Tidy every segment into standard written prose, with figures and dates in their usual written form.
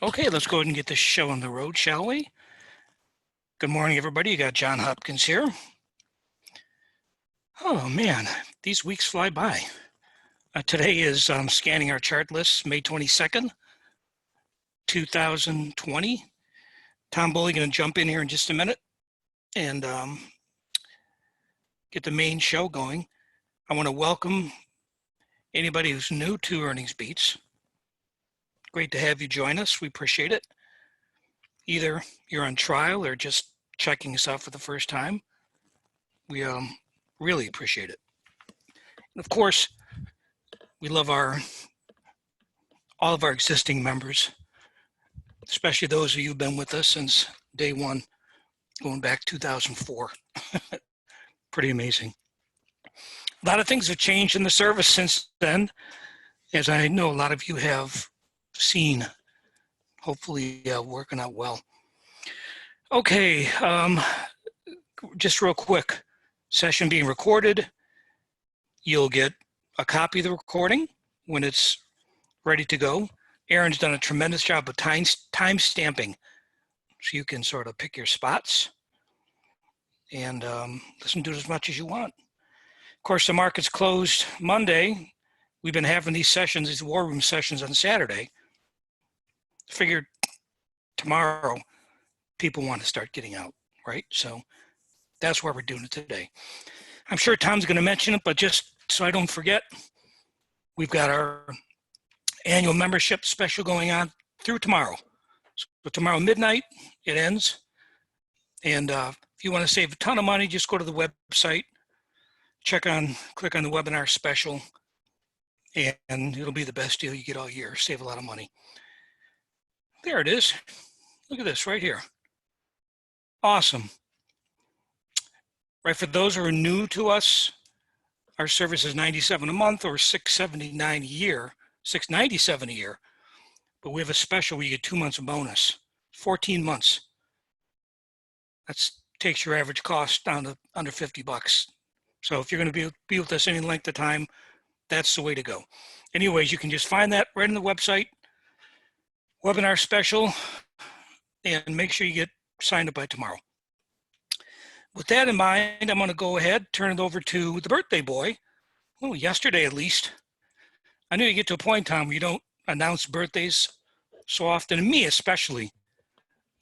Okay, let's go ahead and get this show on the road, shall we? Good morning, everybody. You got John Hopkins here. Oh man, these weeks fly by. Today is scanning our chart lists, May 22nd, 2020. Tom Bowley going to jump in here in just a minute and get the main show going. I want to welcome anybody who's new to Earnings Beats. Great to have you join us. We appreciate it. Either you're on trial or just checking us out for the first time. We really appreciate it. And of course, we love all of our existing members, especially those of you who've been with us since day one, going back 2004. Pretty amazing. A lot of things have changed in the service since then, as I know a lot of you have seen, hopefully working out well. Okay, just real quick, session being recorded. You'll get a copy of the recording when it's ready to go. Aaron's done a tremendous job of time stamping, so you can sort of pick your spots and listen to it as much as you want. Of course, the market's closed Monday. We've been having these sessions, these war room sessions on Saturday. Figured tomorrow people want to start getting out, right? So that's why we're doing it today. I'm sure Tom's going to mention it, but just so I don't forget, we've got our annual membership special going on through tomorrow. So tomorrow midnight, it ends. And if you want to save a ton of money, just go to the website, click on the webinar special, and it'll be the best deal you get all year. Save a lot of money. There it is. Look at this right here. Awesome. Right, for those who are new to us, our service is $97 a month or $679 a year, $697 a year. But we have a special where you get 2 months of bonus, 14 months. That takes your average cost down to under $50. So if you're going to be with us any length of time, that's the way to go. Anyways, you can just find that right on the website, webinar special, and make sure you get signed up by tomorrow. With that in mind, I'm going to go ahead, turn it over to the birthday boy. Well, yesterday at least. I knew you get to a point, Tom, where you don't announce birthdays so often, and me especially.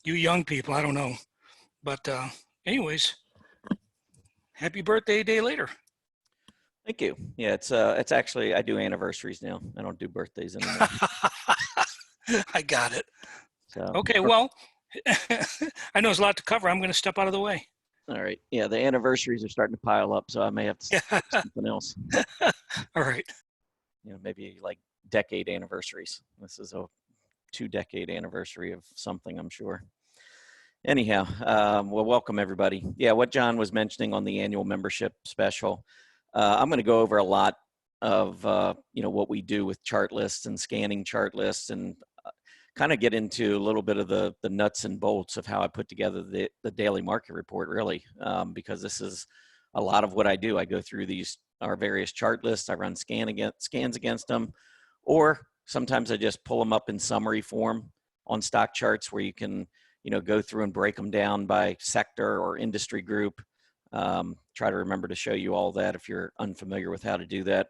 You young people, I don't know. But anyways, happy birthday a day later. Thank you. Yeah, it's actually, I do anniversaries now. I don't do birthdays anymore. I got it. So okay, well, I know there's a lot to cover. I'm going to step out of the way. All right. Yeah, the anniversaries are starting to pile up, so I may have to say something else. All right. You know, maybe like decade anniversaries. This is a 2-decade anniversary of something, I'm sure. Anyhow, well, welcome everybody. Yeah, what John was mentioning on the annual membership special, I'm going to go over a lot of what we do with chart lists and scanning chart lists, and kind of get into a little bit of the nuts and bolts of how I put together the daily market report, really, because this is a lot of what I do. I go through our various chart lists. I run scans against them, or sometimes I just pull them up in summary form on stock charts where you can go through and break them down by sector or industry group. Try to remember to show you all that if you're unfamiliar with how to do that.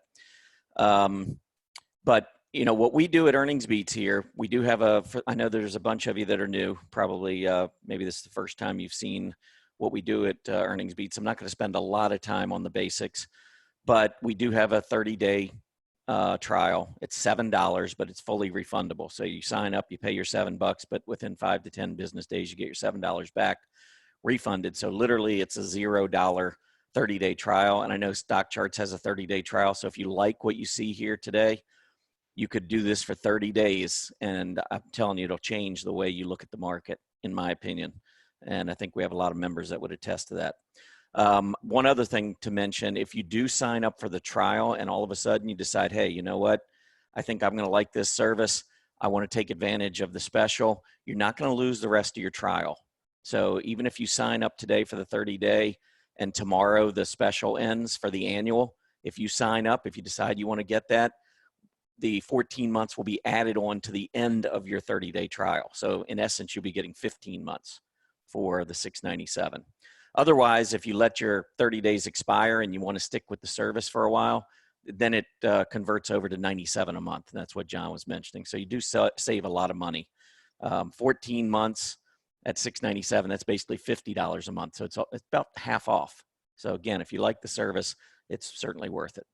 But what we do at Earnings Beats here, we do have I know there's a bunch of you that are new, probably maybe this is the first time you've seen what we do at Earnings Beats. I'm not going to spend a lot of time on the basics, but we do have a 30-day trial. It's $7, but it's fully refundable. So you sign up, you pay your $7, but within 5 to 10 business days, you get your $7 back refunded. So literally it's a $0 30-day trial. And I know Stock Charts has a 30-day trial. So if you like what you see here today, you could do this for 30 days. And I'm telling you, it'll change the way you look at the market, in my opinion. And I think we have a lot of members that would attest to that. One other thing to mention, if you do sign up for the trial and all of a sudden you decide, hey, you know what? I think I'm going to like this service. I want to take advantage of the special. You're not going to lose the rest of your trial. So even if you sign up today for the 30-day and tomorrow the special ends for the annual, if you sign up, if you decide you want to get that, the 14 months will be added on to the end of your 30-day trial. So in essence, you'll be getting 15 months for the $697. Otherwise, if you let your 30 days expire and you want to stick with the service for a while, then it converts over to $97 a month. That's what John was mentioning. So you do save a lot of money. 14 months at $697, that's basically $50 a month. So it's about half off. So again, if you like the service, it's certainly worth it.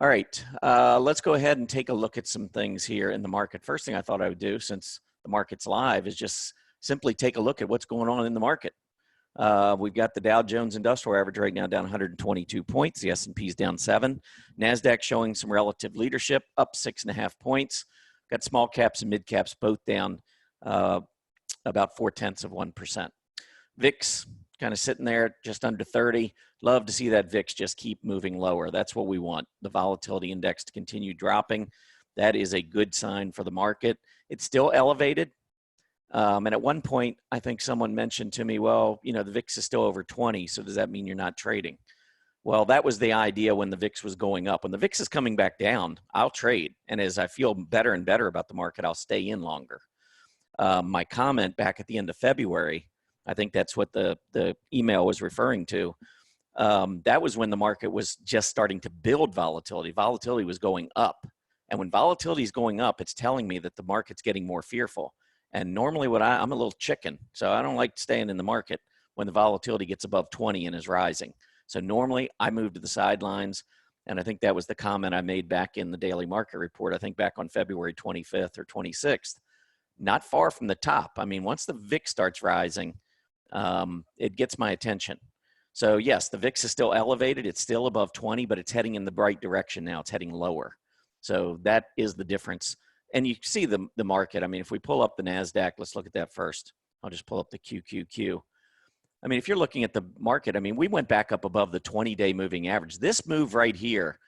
All right, let's go ahead and take a look at some things here in the market. First thing I thought I would do, since the market's live, is just simply take a look at what's going on in the market. We've got the Dow Jones Industrial Average right now down 122 points. The S&P's down 7. NASDAQ showing some relative leadership, up 6.5 points. Got small caps and mid caps both down about 0.4%. VIX kind of sitting there just under 30. Love to see that VIX just keep moving lower. That's what we want, the volatility index to continue dropping. That is a good sign for the market. It's still elevated. And at one point, I think someone mentioned to me, well, you know, the VIX is still over 20, so does that mean you're not trading? Well, that was the idea when the VIX was going up. When the VIX is coming back down, I'll trade. And as I feel better and better about the market, I'll stay in longer. My comment back at the end of February, I think that's what the email was referring to. That was when the market was just starting to build volatility. Volatility was going up. And when volatility is going up, it's telling me that the market's getting more fearful. And normally I'm a little chicken, so I don't like staying in the market when the volatility gets above 20 and is rising. So normally I move to the sidelines. And I think that was the comment I made back in the daily market report, I think back on February 25th or 26th. Not far from the top. I mean, once the VIX starts rising, it gets my attention. So yes, the VIX is still elevated. It's still above 20, but it's heading in the right direction now. It's heading lower. So that is the difference. And you see the market. I mean, if we pull up the NASDAQ, let's look at that first. I'll just pull up the QQQ. I mean, if you're looking at the market, I mean, we went back up above the 20-day moving average. This move right here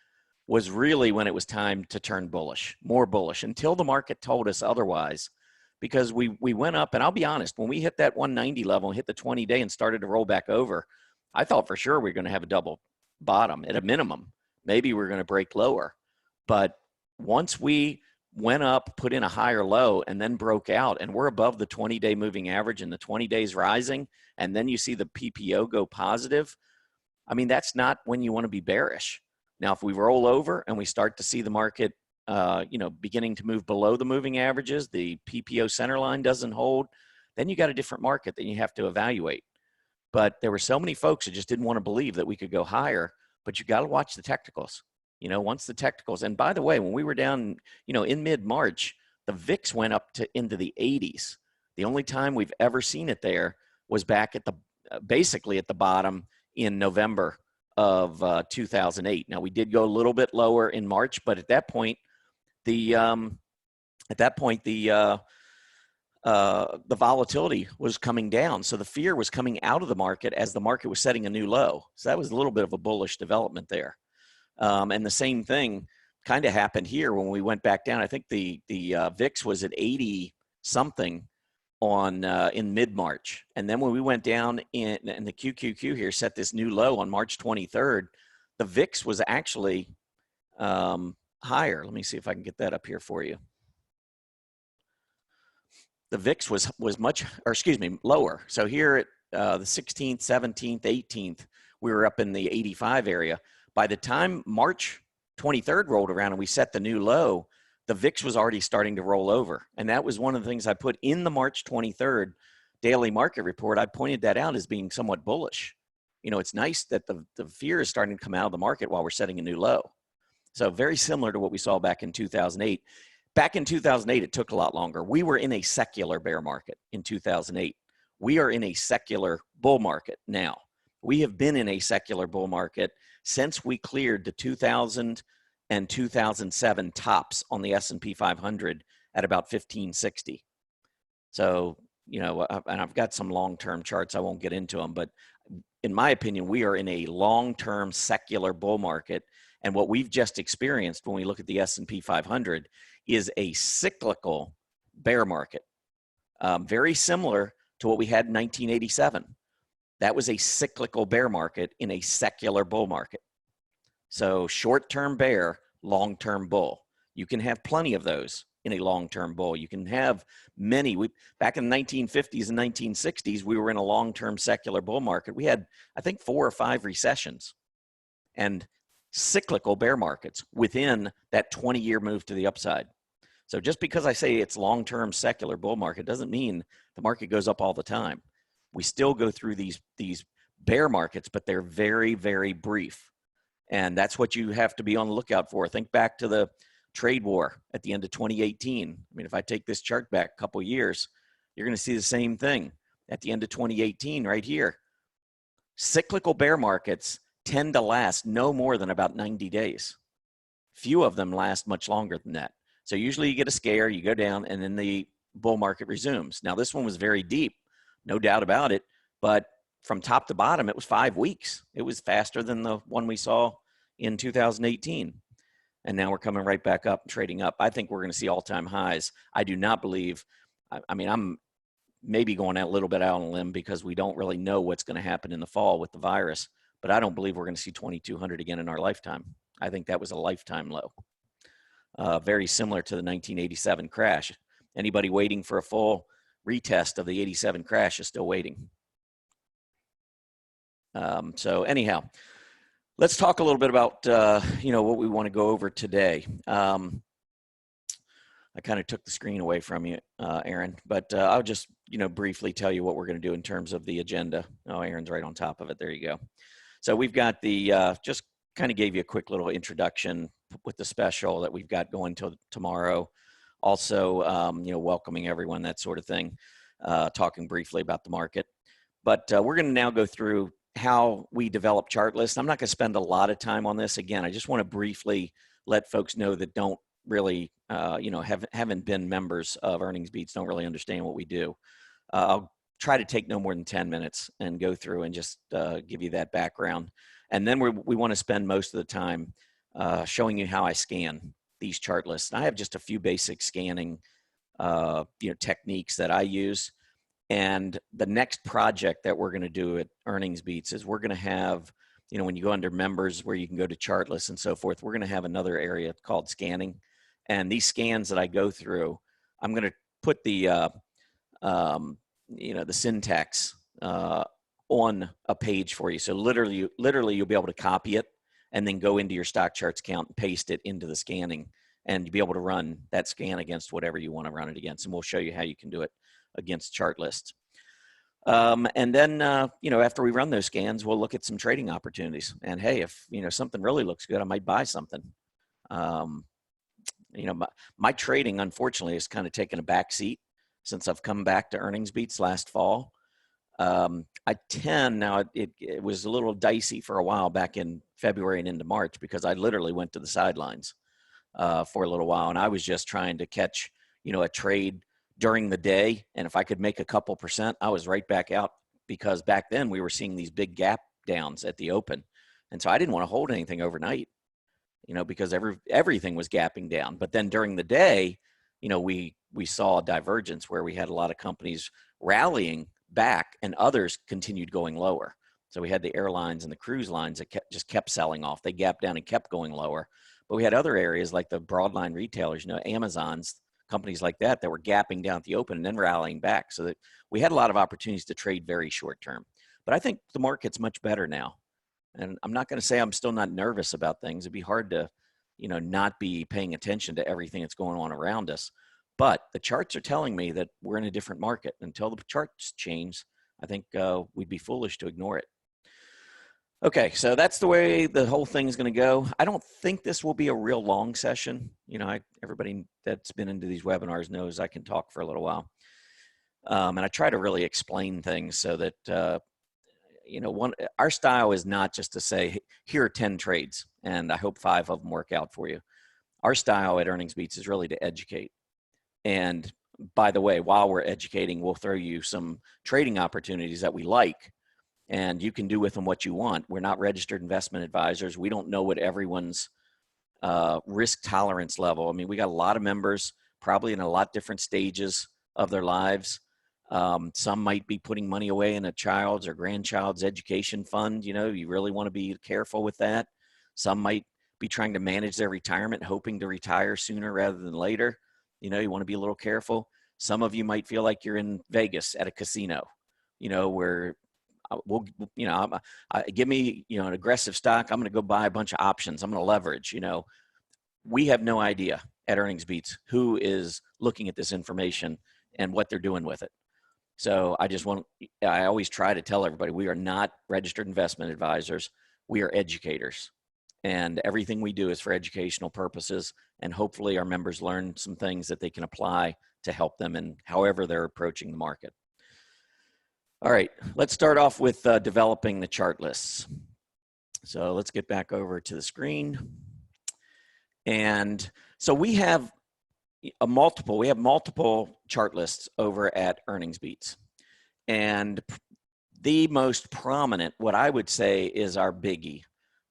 was really when it was time to turn bullish, more bullish, until the market told us otherwise. Because we went up, and I'll be honest, when we hit that 190 level, hit the 20-day and started to roll back over, I thought for sure we were going to have a double bottom at a minimum. Maybe we're going to break lower. But once we went up, put in a higher low, and then broke out, and we're above the 20-day moving average and the 20 days rising, and then you see the PPO go positive, I mean, that's not when you want to be bearish. Now, if we roll over and we start to see the market beginning to move below the moving averages, the PPO center line doesn't hold, then you got a different market that you have to evaluate. But there were so many folks that just didn't want to believe that we could go higher, but you got to watch the technicals. You know, once the technicals, and by the way, when we were down, in mid-March, the VIX went up into the 80s. The only time we've ever seen it there was back at basically at the bottom in November of 2008. Now, we did go a little bit lower in March, but at that point, the volatility was coming down. So the fear was coming out of the market as the market was setting a new low. So that was a little bit of a bullish development there. And the same thing kind of happened here when we went back down. I think the VIX was at 80 something in mid-March. And then when we went down and the QQQ here set this new low on March 23rd, the VIX was actually higher. Let me see if I can get that up here for you. The VIX was lower. So here at the 16th, 17th, 18th, we were up in the 85 area. By the time March 23rd rolled around and we set the new low, the VIX was already starting to roll over. And that was one of the things I put in the March 23rd daily market report. I pointed that out as being somewhat bullish. It's nice that the fear is starting to come out of the market while we're setting a new low. So very similar to what we saw back in 2008. Back in 2008, it took a lot longer. We were in a secular bear market in 2008. We are in a secular bull market now. We have been in a secular bull market since we cleared the 2000 and 2007 tops on the S&P 500 at about 1560. So, and I've got some long-term charts. I won't get into them, but in my opinion, we are in a long-term secular bull market. And what we've just experienced when we look at the S&P 500 is a cyclical bear market, very similar to what we had in 1987. That was a cyclical bear market in a secular bull market. So short-term bear, long-term bull. You can have plenty of those in a long-term bull. You can have many. Back in the 1950s and 1960s, we were in a long-term secular bull market. We had, I think, 4 or 5 recessions and cyclical bear markets within that 20-year move to the upside. So just because I say it's long-term secular bull market doesn't mean the market goes up all the time. We still go through these bear markets, but they're very, very brief. And that's what you have to be on the lookout for. Think back to the trade war at the end of 2018. I mean, if I take this chart back a couple of years, you're going to see the same thing at the end of 2018 right here. Cyclical bear markets tend to last no more than about 90 days. Few of them last much longer than that. So usually you get a scare, you go down, and then the bull market resumes. Now, this one was very deep, no doubt about it, but from top to bottom, it was 5 weeks. It was faster than the one we saw in 2018. And now we're coming right back up, trading up. I think we're going to see all-time highs. I do not believe, I mean, I'm maybe going out a little bit out on a limb because we don't really know what's going to happen in the fall with the virus, but I don't believe we're going to see 2,200 again in our lifetime. I think that was a lifetime low. Very similar to the 1987 crash. Anybody waiting for a full retest of the 87 crash is still waiting. So anyhow, let's talk a little bit about, what we want to go over today. I kind of took the screen away from you, Aaron, but I'll just, briefly tell you what we're going to do in terms of the agenda. Oh, Aaron's right on top of it. There you go. So we've got the, just kind of gave you a quick little introduction with the special that we've got going till tomorrow. Also, welcoming everyone, that sort of thing, talking briefly about the market. But we're going to now go through how we develop ChartLists. I'm not going to spend a lot of time on this. Again, I just want to briefly let folks know that don't really, haven't been members of Earnings Beats, don't really understand what we do. I'll try to take no more than 10 minutes and go through and just give you that background. And then we want to spend most of the time showing you how I scan these chart lists. And I have just a few basic scanning techniques that I use. And the next project that we're going to do at Earnings Beats is we're going to have, when you go under members where you can go to chart lists and so forth, we're going to have another area called scanning. And these scans that I go through, I'm going to put the, the syntax on a page for you. So literally you'll be able to copy it and then go into your stock charts account and paste it into the scanning, and you'll be able to run that scan against whatever you want to run it against. And we'll show you how you can do it against chart lists. And then, after we run those scans, we'll look at some trading opportunities. And hey, if, something really looks good, I might buy something. My trading, unfortunately, has kind of taken a back seat since I've come back to Earnings Beats last fall. I tend now, it was a little dicey for a while back in February and into March because I literally went to the sidelines for a little while. And I was just trying to catch, a trade during the day. And if I could make a couple percent, I was right back out, because back then we were seeing these big gap downs at the open. And so I didn't want to hold anything overnight, because everything was gapping down. But then during the day, we saw a divergence where we had a lot of companies rallying back and others continued going lower. So we had the airlines and the cruise lines that just kept selling off. They gapped down and kept going lower. But we had other areas like the broadline retailers, Amazon's, companies like that were gapping down at the open and then rallying back. So that we had a lot of opportunities to trade very short term. But I think the market's much better now. And I'm not going to say I'm still not nervous about things. It'd be hard to, not be paying attention to everything that's going on around us. But the charts are telling me that we're in a different market. Until the charts change, I think we'd be foolish to ignore it. Okay, so that's the way the whole thing is going to go. I don't think this will be a real long session. Everybody that's been into these webinars knows I can talk for a little while. And I try to really explain things so that, our style is not just to say, here are 10 trades, and I hope 5 of them work out for you. Our style at Earnings Beats is really to educate. And by the way, while we're educating, we'll throw you some trading opportunities that we like, and you can do with them what you want. We're not registered investment advisors. We don't know what everyone's risk tolerance level. I mean, we got a lot of members probably in a lot different stages of their lives. Some might be putting money away in a child's or grandchild's education fund. You really want to be careful with that. Some might be trying to manage their retirement, hoping to retire sooner rather than later. You want to be a little careful. Some of you might feel like you're in Vegas at a casino, where give me, an aggressive stock. I'm going to go buy a bunch of options. I'm going to leverage, we have no idea at Earnings Beats who is looking at this information and what they're doing with it. So I always try to tell everybody, we are not registered investment advisors. We are educators, and everything we do is for educational purposes. And hopefully our members learn some things that they can apply to help them in however they're approaching the market. All right, let's start off with developing the chart lists. So let's get back over to the screen. And so we have multiple chart lists over at Earnings Beats. And the most prominent, what I would say, is our biggie.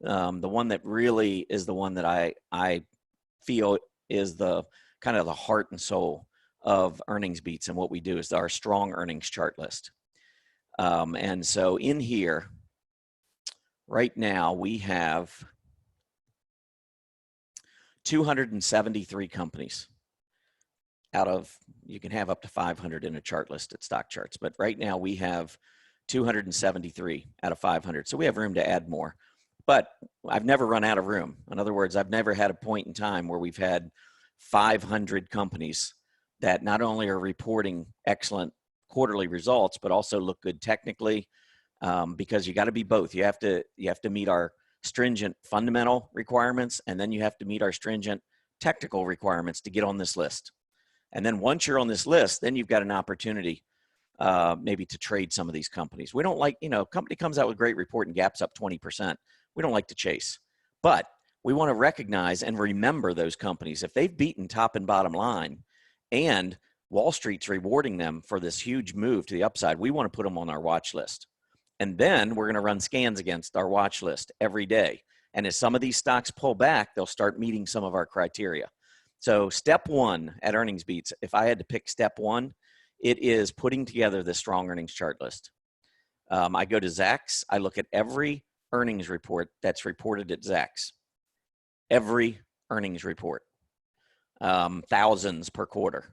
The one that really is the one that I feel is the kind of the heart and soul of Earnings Beats, and what we do is our strong earnings chart list. And so in here, right now, we have 273 companies out of, you can have up to 500 in a chart list at Stock Charts, but right now we have 273 out of 500. So we have room to add more, but I've never run out of room. In other words, I've never had a point in time where we've had 500 companies that not only are reporting excellent quarterly results, but also look good technically, because you got to be both. You have to meet our stringent fundamental requirements, and then you have to meet our stringent technical requirements to get on this list. And then once you're on this list, then you've got an opportunity maybe to trade some of these companies. We don't like, company comes out with a great report and gaps up 20%. We don't like to chase, but we want to recognize and remember those companies. If they've beaten top and bottom line and Wall Street's rewarding them for this huge move to the upside, we want to put them on our watch list. And then we're going to run scans against our watch list every day. And as some of these stocks pull back, they'll start meeting some of our criteria. So step one at Earnings Beats, if I had to pick step one, it is putting together this strong earnings chart list. I go to Zacks. I look at every earnings report that's reported at Zacks. Every earnings report, thousands per quarter.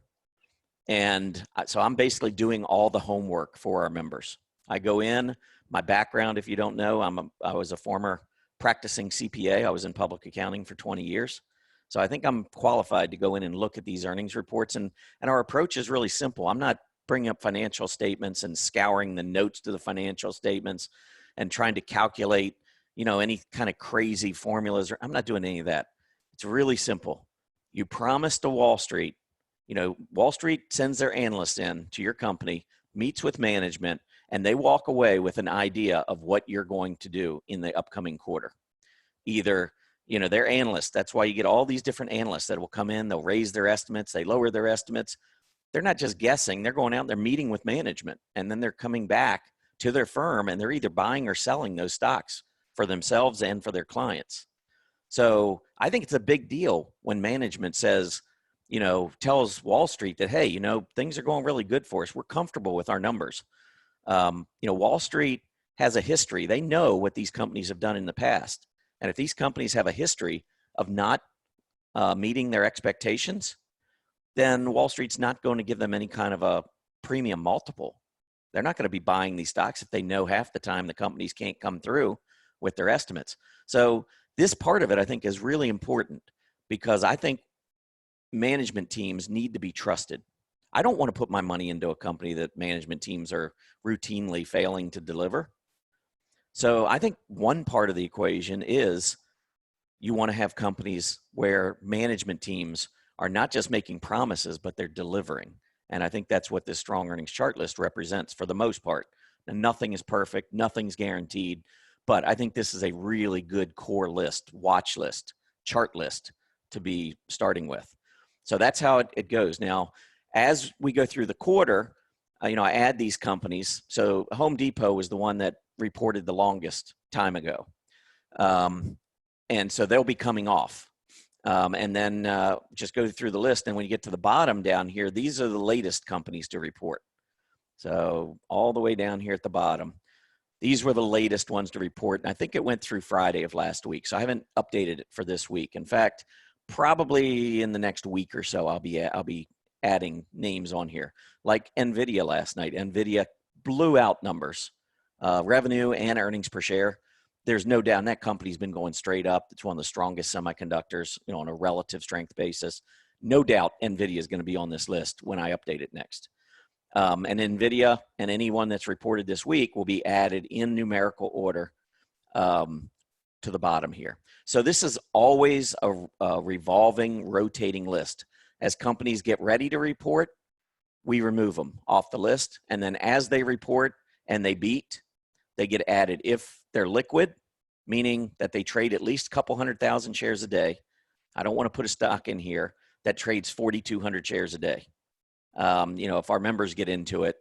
And so I'm basically doing all the homework for our members. I go in, my background, if you don't know, I was a former practicing CPA. I was in public accounting for 20 years. So I think I'm qualified to go in and look at these earnings reports. And our approach is really simple. I'm not bringing up financial statements and scouring the notes to the financial statements and trying to calculate, any kind of crazy formulas. I'm not doing any of that. It's really simple. You promise to Wall Street, Wall Street sends their analysts in to your company, meets with management, and they walk away with an idea of what you're going to do in the upcoming quarter. Either, they're analysts. That's why you get all these different analysts that will come in, they'll raise their estimates, they lower their estimates. They're not just guessing, they're going out, they're meeting with management, and then they're coming back to their firm and they're either buying or selling those stocks for themselves and for their clients. So I think it's a big deal when management says, tells Wall Street that, hey, things are going really good for us. We're comfortable with our numbers. Wall Street has a history. They know what these companies have done in the past. And if these companies have a history of not meeting their expectations, then Wall Street's not going to give them any kind of a premium multiple. They're not going to be buying these stocks if they know half the time the companies can't come through with their estimates. So this part of it, I think, is really important, because I think management teams need to be trusted. I don't want to put my money into a company that management teams are routinely failing to deliver. So I think one part of the equation is you want to have companies where management teams are not just making promises, but they're delivering. And I think that's what this strong earnings chart list represents for the most part. And nothing is perfect, nothing's guaranteed, but I think this is a really good core list, watch list, chart list to be starting with. So that's how it goes. Now, as we go through the quarter, I add these companies. So Home Depot was the one that reported the longest time ago. And so they'll be coming off. And then just go through the list. And when you get to the bottom down here, these are the latest companies to report. So all the way down here at the bottom. These were the latest ones to report. And I think it went through Friday of last week. So I haven't updated it for this week. In fact, probably in the next week or so, I'll be adding names on here. Like NVIDIA last night. NVIDIA blew out numbers, revenue and earnings per share. There's no doubt that company's been going straight up. It's one of the strongest semiconductors, on a relative strength basis. No doubt NVIDIA is going to be on this list when I update it next. And NVIDIA and anyone that's reported this week will be added in numerical order to the bottom here. So this is always a revolving, rotating list. As companies get ready to report, we remove them off the list. And then as they report and they beat, they get added. If they're liquid, meaning that they trade at least a couple 100,000 shares a day. I don't want to put a stock in here that trades 4,200 shares a day. If our members get into it,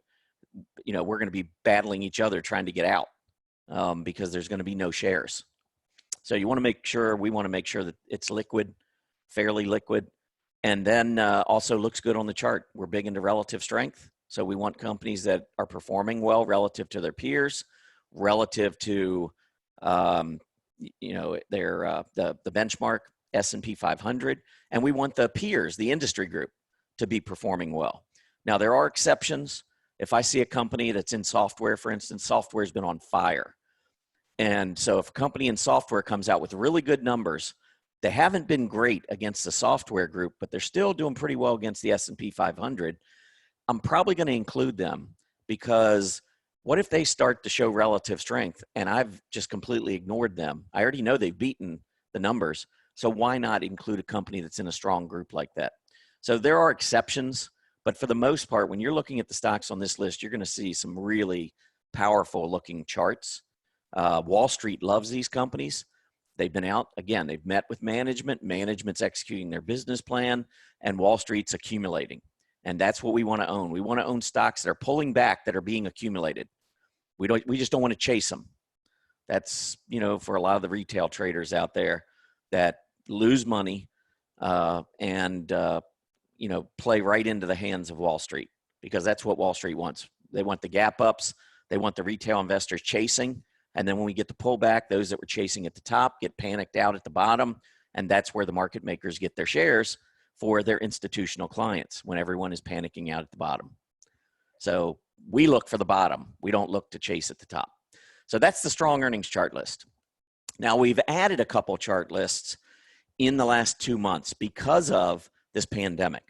we're going to be battling each other trying to get out because there's going to be no shares. So we want to make sure that it's liquid, fairly liquid, and then also looks good on the chart. We're big into relative strength. So we want companies that are performing well relative to their peers, relative to, the benchmark S&P 500, and we want the peers, the industry group, to be performing well. Now, there are exceptions. If I see a company that's in software, for instance, software's been on fire. And so if a company in software comes out with really good numbers, they haven't been great against the software group, but they're still doing pretty well against the S&P 500. I'm probably going to include them because what if they start to show relative strength and I've just completely ignored them? I already know they've beaten the numbers. So why not include a company that's in a strong group like that? So there are exceptions, but for the most part, when you're looking at the stocks on this list, you're going to see some really powerful looking charts. Wall Street loves these companies. They've been out, again, they've met with management. Management's executing their business plan, and Wall Street's accumulating. And that's what we want to own. We want to own stocks that are pulling back, that are being accumulated. We just don't want to chase them. That's, for a lot of the retail traders out there that lose money and play right into the hands of Wall Street, because that's what Wall Street wants. They want the gap ups. They want the retail investors chasing. And then when we get the pullback, those that were chasing at the top get panicked out at the bottom. And that's where the market makers get their shares for their institutional clients, when everyone is panicking out at the bottom. So we look for the bottom. We don't look to chase at the top. So that's the strong earnings chart list. Now, we've added a couple chart lists in the last 2 months because of this pandemic.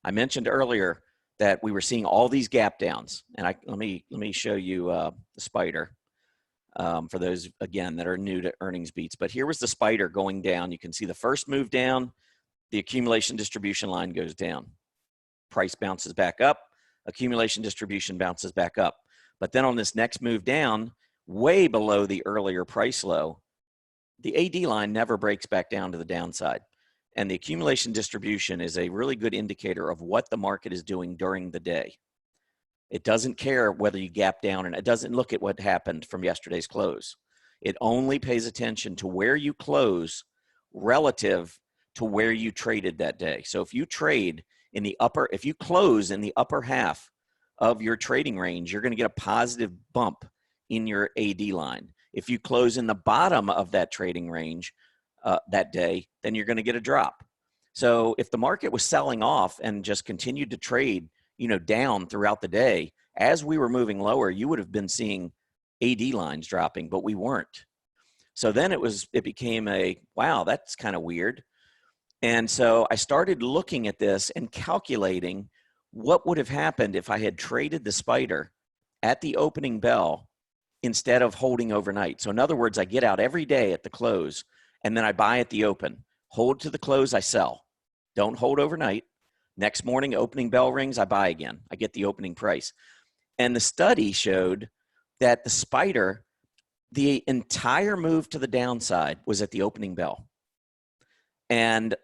I mentioned earlier that we were seeing all these gap downs. And let me show you the spider for those, again, that are new to earnings beats. But here was the spider going down. You can see the first move down, the accumulation distribution line goes down. Price bounces back up, accumulation distribution bounces back up. But then on this next move down, way below the earlier price low, the AD line never breaks back down to the downside. And the accumulation distribution is a really good indicator of what the market is doing during the day. It doesn't care whether you gap down, and it doesn't look at what happened from yesterday's close. It only pays attention to where you close relative to where you traded that day. So if you trade in the if you close in the upper half of your trading range, you're going to get a positive bump in your AD line. If you close in the bottom of that trading range that day, then you're going to get a drop. So if the market was selling off and just continued to trade, down throughout the day, as we were moving lower, you would have been seeing AD lines dropping, but we weren't. So then it became wow, that's kind of weird. And so I started looking at this and calculating what would have happened if I had traded the spider at the opening bell instead of holding overnight. So in other words, I get out every day at the close and then I buy at the open. Hold to the close, I sell. Don't hold overnight. Next morning, opening bell rings, I buy again. I get the opening price. And the study showed that the spider, the entire move to the downside was at the opening bell. And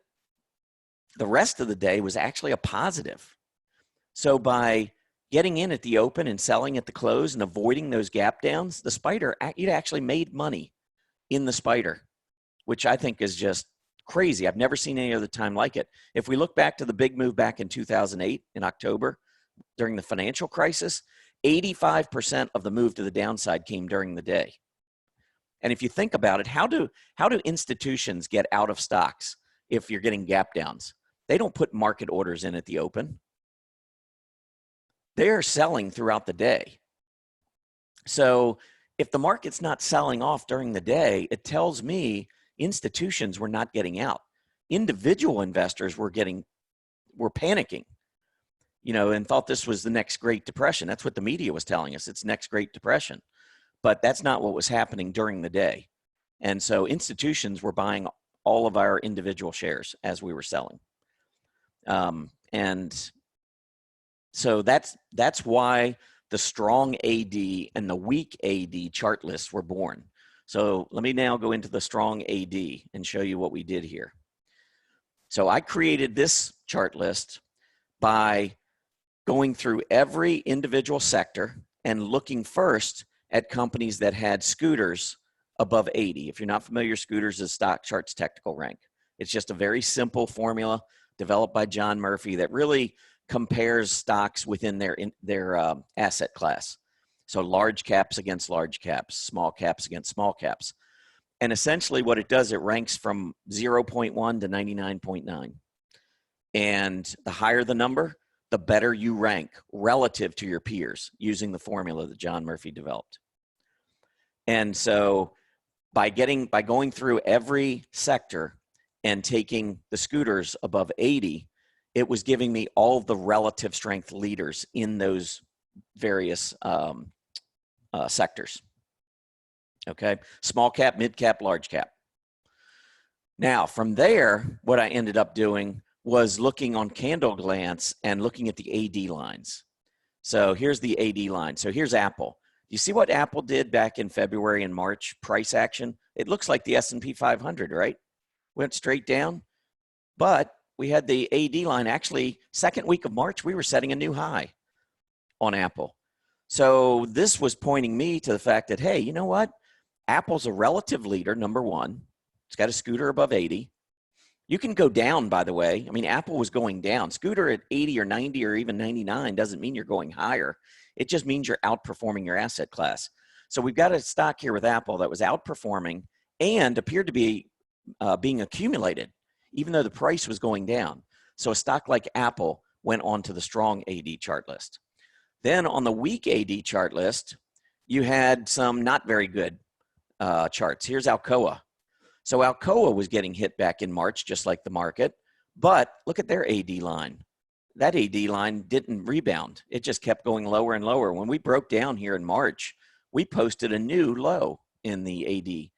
the rest of the day was actually a positive. So by getting in at the open and selling at the close and avoiding those gap downs, the spider, you'd actually made money in the spider, which I think is just crazy. I've never seen any other time like it. If we look back to the big move back in 2008 in October during the financial crisis, 85% of the move to the downside came during the day. And if you think about it, how do institutions get out of stocks if you're getting gap downs? They don't put market orders in at the open. They're selling throughout the day. So if the market's not selling off during the day, it tells me institutions were not getting out. Individual investors were panicking, and thought this was the next Great Depression. That's what the media was telling us. It's next Great Depression. But that's not what was happening during the day. And so institutions were buying all of our individual shares as we were selling. And so that's why the strong AD and the weak AD chart lists were born. So let me now go into the strong AD and show you what we did here. So I created this chart list by going through every individual sector and looking first at companies that had scooters above 80. If you're not familiar, scooters is Stock Chart's technical rank. It's just a very simple formula developed by John Murphy that really compares stocks within their asset class. So large caps against large caps, small caps against small caps. And essentially what it does, it ranks from 0.1 to 99.9. And the higher the number, the better you rank relative to your peers using the formula that John Murphy developed. And so by going through every sector and taking the scooters above 80, it was giving me all the relative strength leaders in those various sectors. Okay, small cap, mid cap, large cap. Now from there, what I ended up doing was looking on Candle Glance and looking at the AD lines. So here's the AD line. So here's Apple. You see what Apple did back in February and March, price action? It looks like the S&P 500, right? Went straight down, but we had the AD line. Actually, second week of March, we were setting a new high on Apple. So this was pointing me to the fact that, hey, you know what? Apple's a relative leader, number one. It's got a scooter above 80. You can go down, by the way. I mean, Apple was going down. Scooter at 80 or 90 or even 99 doesn't mean you're going higher. It just means you're outperforming your asset class. So we've got a stock here with Apple that was outperforming and appeared to be being accumulated, even though the price was going down. So a stock like Apple went on to the strong AD chart list. Then on the weak AD chart list, you had some not very good charts. Here's Alcoa. So Alcoa was getting hit back in March, just like the market, but look at their AD line. That AD line didn't rebound. It just kept going lower and lower. When we broke down here in March, we posted a new low in the AD.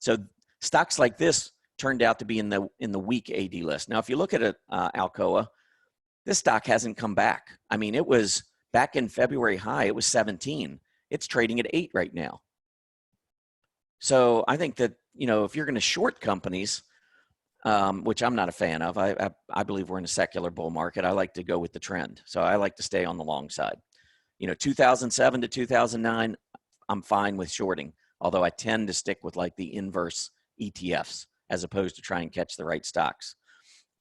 So stocks like this turned out to be in the weak AD list. Now, if you look at Alcoa, this stock hasn't come back. I mean, it was back in February high, it was 17. It's trading at 8 right now. So I think that, if you're going to short companies, which I'm not a fan of, I believe we're in a secular bull market. I like to go with the trend. So I like to stay on the long side. 2007 to 2009, I'm fine with shorting, although I tend to stick with like the inverse ETFs as opposed to try and catch the right stocks.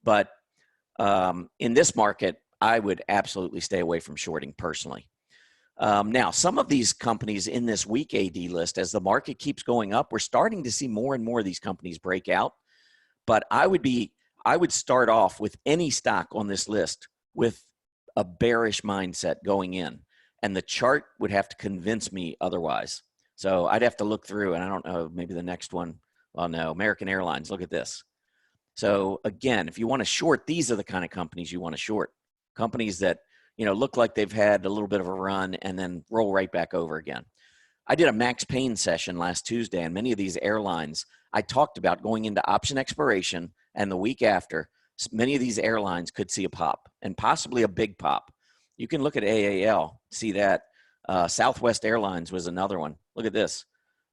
But in this market, I would absolutely stay away from shorting personally. Now, some of these companies in this weak AD list, as the market keeps going up, we're starting to see more and more of these companies break out. But I would start off with any stock on this list with a bearish mindset going in, and the chart would have to convince me otherwise. So I'd have to look through, and I don't know, maybe the next one. Well, no, American Airlines. Look at this. So again, if you want to short, these are the kind of companies you want to short. Companies that look like they've had a little bit of a run and then roll right back over again. I did a Max Payne session last Tuesday, and many of these airlines, I talked about going into option expiration, and the week after, many of these airlines could see a pop, and possibly a big pop. You can look at AAL, see that. Southwest Airlines was another one. Look at this.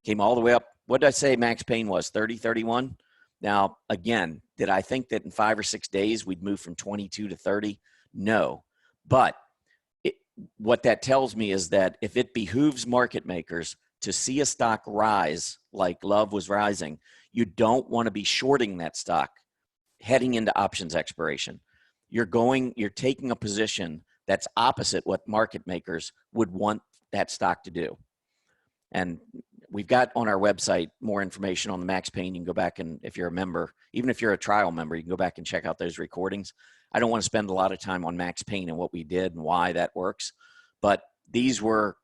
Came all the way up. What did I say Max Payne was, 30, 31? Now, again, did I think that in 5 or 6 days we'd move from 22 to 30? No. But what that tells me is that if it behooves market makers to see a stock rise like Love was rising, you don't want to be shorting that stock heading into options expiration. You're taking a position that's opposite what market makers would want that stock to do. And we've got on our website more information on the Max Pain. You can go back and, if you're a member, even if you're a trial member, you can go back and check out those recordings. I don't want to spend a lot of time on Max Pain and what we did and why that works, but these were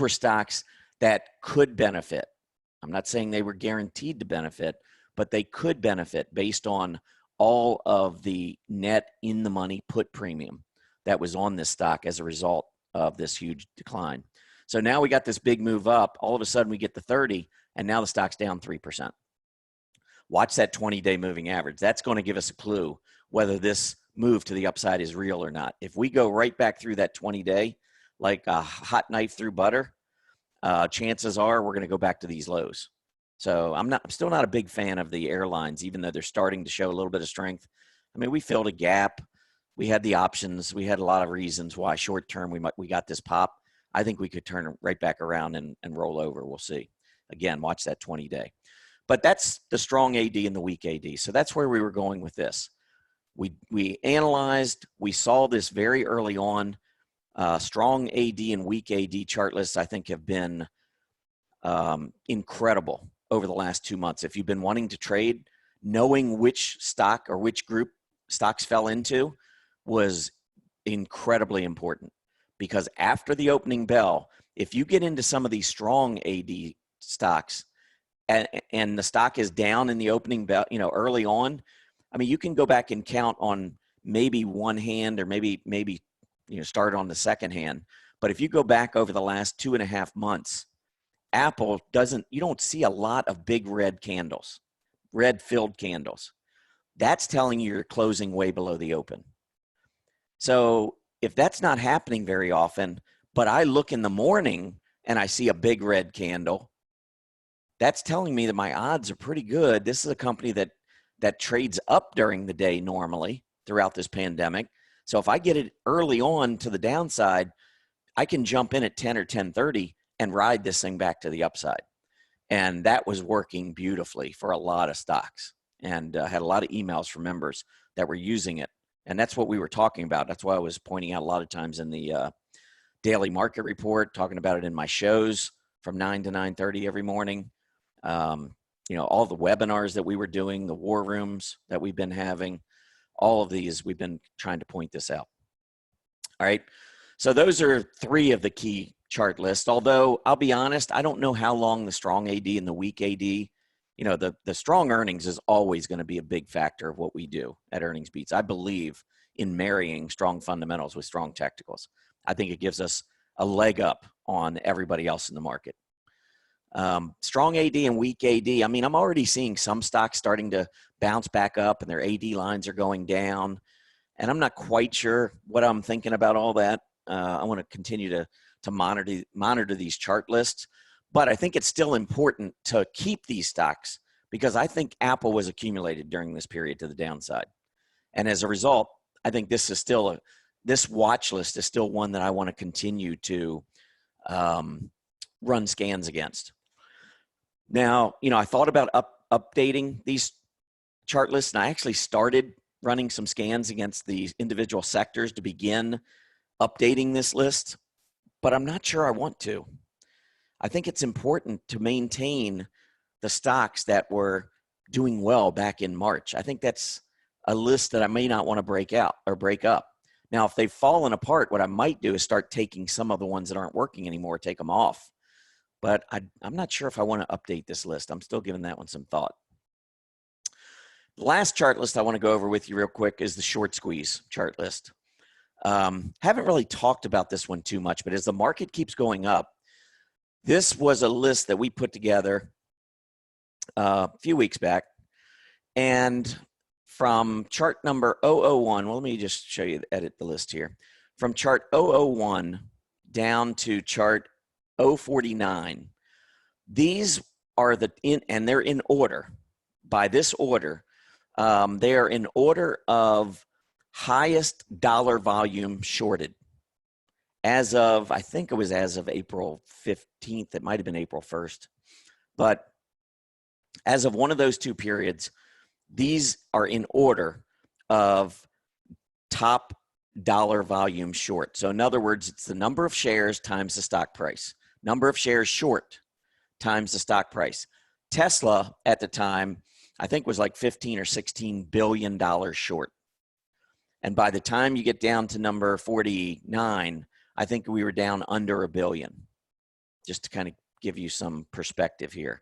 stocks that could benefit. I'm not saying they were guaranteed to benefit, but they could benefit based on all of the net in the money put premium that was on this stock as a result of this huge decline. So now we got this big move up. All of a sudden we get the 30, and now the stock's down 3%. Watch that 20-day moving average. That's going to give us a clue whether this move to the upside is real or not. If we go right back through that 20-day, like a hot knife through butter, chances are we're going to go back to these lows. So I'm still not a big fan of the airlines, even though they're starting to show a little bit of strength. I mean, we filled a gap. We had the options. We had a lot of reasons why short term we got this pop. I think we could turn right back around and roll over. We'll see. Again, watch that 20-day. But that's the strong AD and the weak AD. So that's where we were going with this. We analyzed. We saw this very early on. Strong AD and weak AD chart lists, I think, have been incredible over the last 2 months. If you've been wanting to trade, knowing which stock or which group stocks fell into was incredibly important. Because after the opening bell, if you get into some of these strong AD stocks and the stock is down in the opening bell, early on, I mean, you can go back and count on maybe one hand or maybe start on the second hand. But if you go back over the last 2.5 months, Apple you don't see a lot of big red candles, red filled candles. That's telling you you're closing way below the open. So if that's not happening very often, but I look in the morning and I see a big red candle, that's telling me that my odds are pretty good. This is a company that trades up during the day normally throughout this pandemic. So if I get it early on to the downside, I can jump in at 10 or 10:30 and ride this thing back to the upside. And that was working beautifully for a lot of stocks, and had a lot of emails from members that were using it. And that's what we were talking about. That's why I was pointing out a lot of times in the daily market report, talking about it in my shows from 9 to 9:30 every morning. All the webinars that we were doing, the war rooms that we've been having, all of these, we've been trying to point this out. All right. So those are 3 of the key chart lists. Although I'll be honest, I don't know how long the strong AD and the weak AD, the strong earnings is always going to be a big factor of what we do at Earnings Beats. I believe in marrying strong fundamentals with strong technicals. I think it gives us a leg up on everybody else in the market. Strong AD and weak AD. I mean, I'm already seeing some stocks starting to bounce back up and their AD lines are going down. And I'm not quite sure what I'm thinking about all that. I want to continue to monitor these chart lists. But I think it's still important to keep these stocks because I think Apple was accumulated during this period to the downside. And as a result, I think this is still this watch list is still one that I want to continue to run scans against. Now, I thought about updating these chart lists, and I actually started running some scans against these individual sectors to begin updating this list, but I'm not sure I want to. I think it's important to maintain the stocks that were doing well back in March. I think that's a list that I may not want to break out or break up. Now, if they've fallen apart, what I might do is start taking some of the ones that aren't working anymore, take them off. But I'm not sure if I want to update this list. I'm still giving that one some thought. The last chart list I want to go over with you real quick is the short squeeze chart list. Haven't really talked about this one too much, but as the market keeps going up, this was a list that we put together a few weeks back. And from chart number 001, well, let me just show you, edit the list here. From chart 001 down to chart 049, these are and they're in order. By this order, they are in order of highest dollar volume shorted. As of, I think it was as of April 15th, it might have been April 1st. But as of one of those 2 periods, these are in order of top dollar volume short. So in other words, it's the number of shares times the stock price. Number of shares short times the stock price. Tesla at the time, I think, was like 15 or 16 billion dollars short. And by the time you get down to number 49, I think we were down under $1 billion, just to kind of give you some perspective here.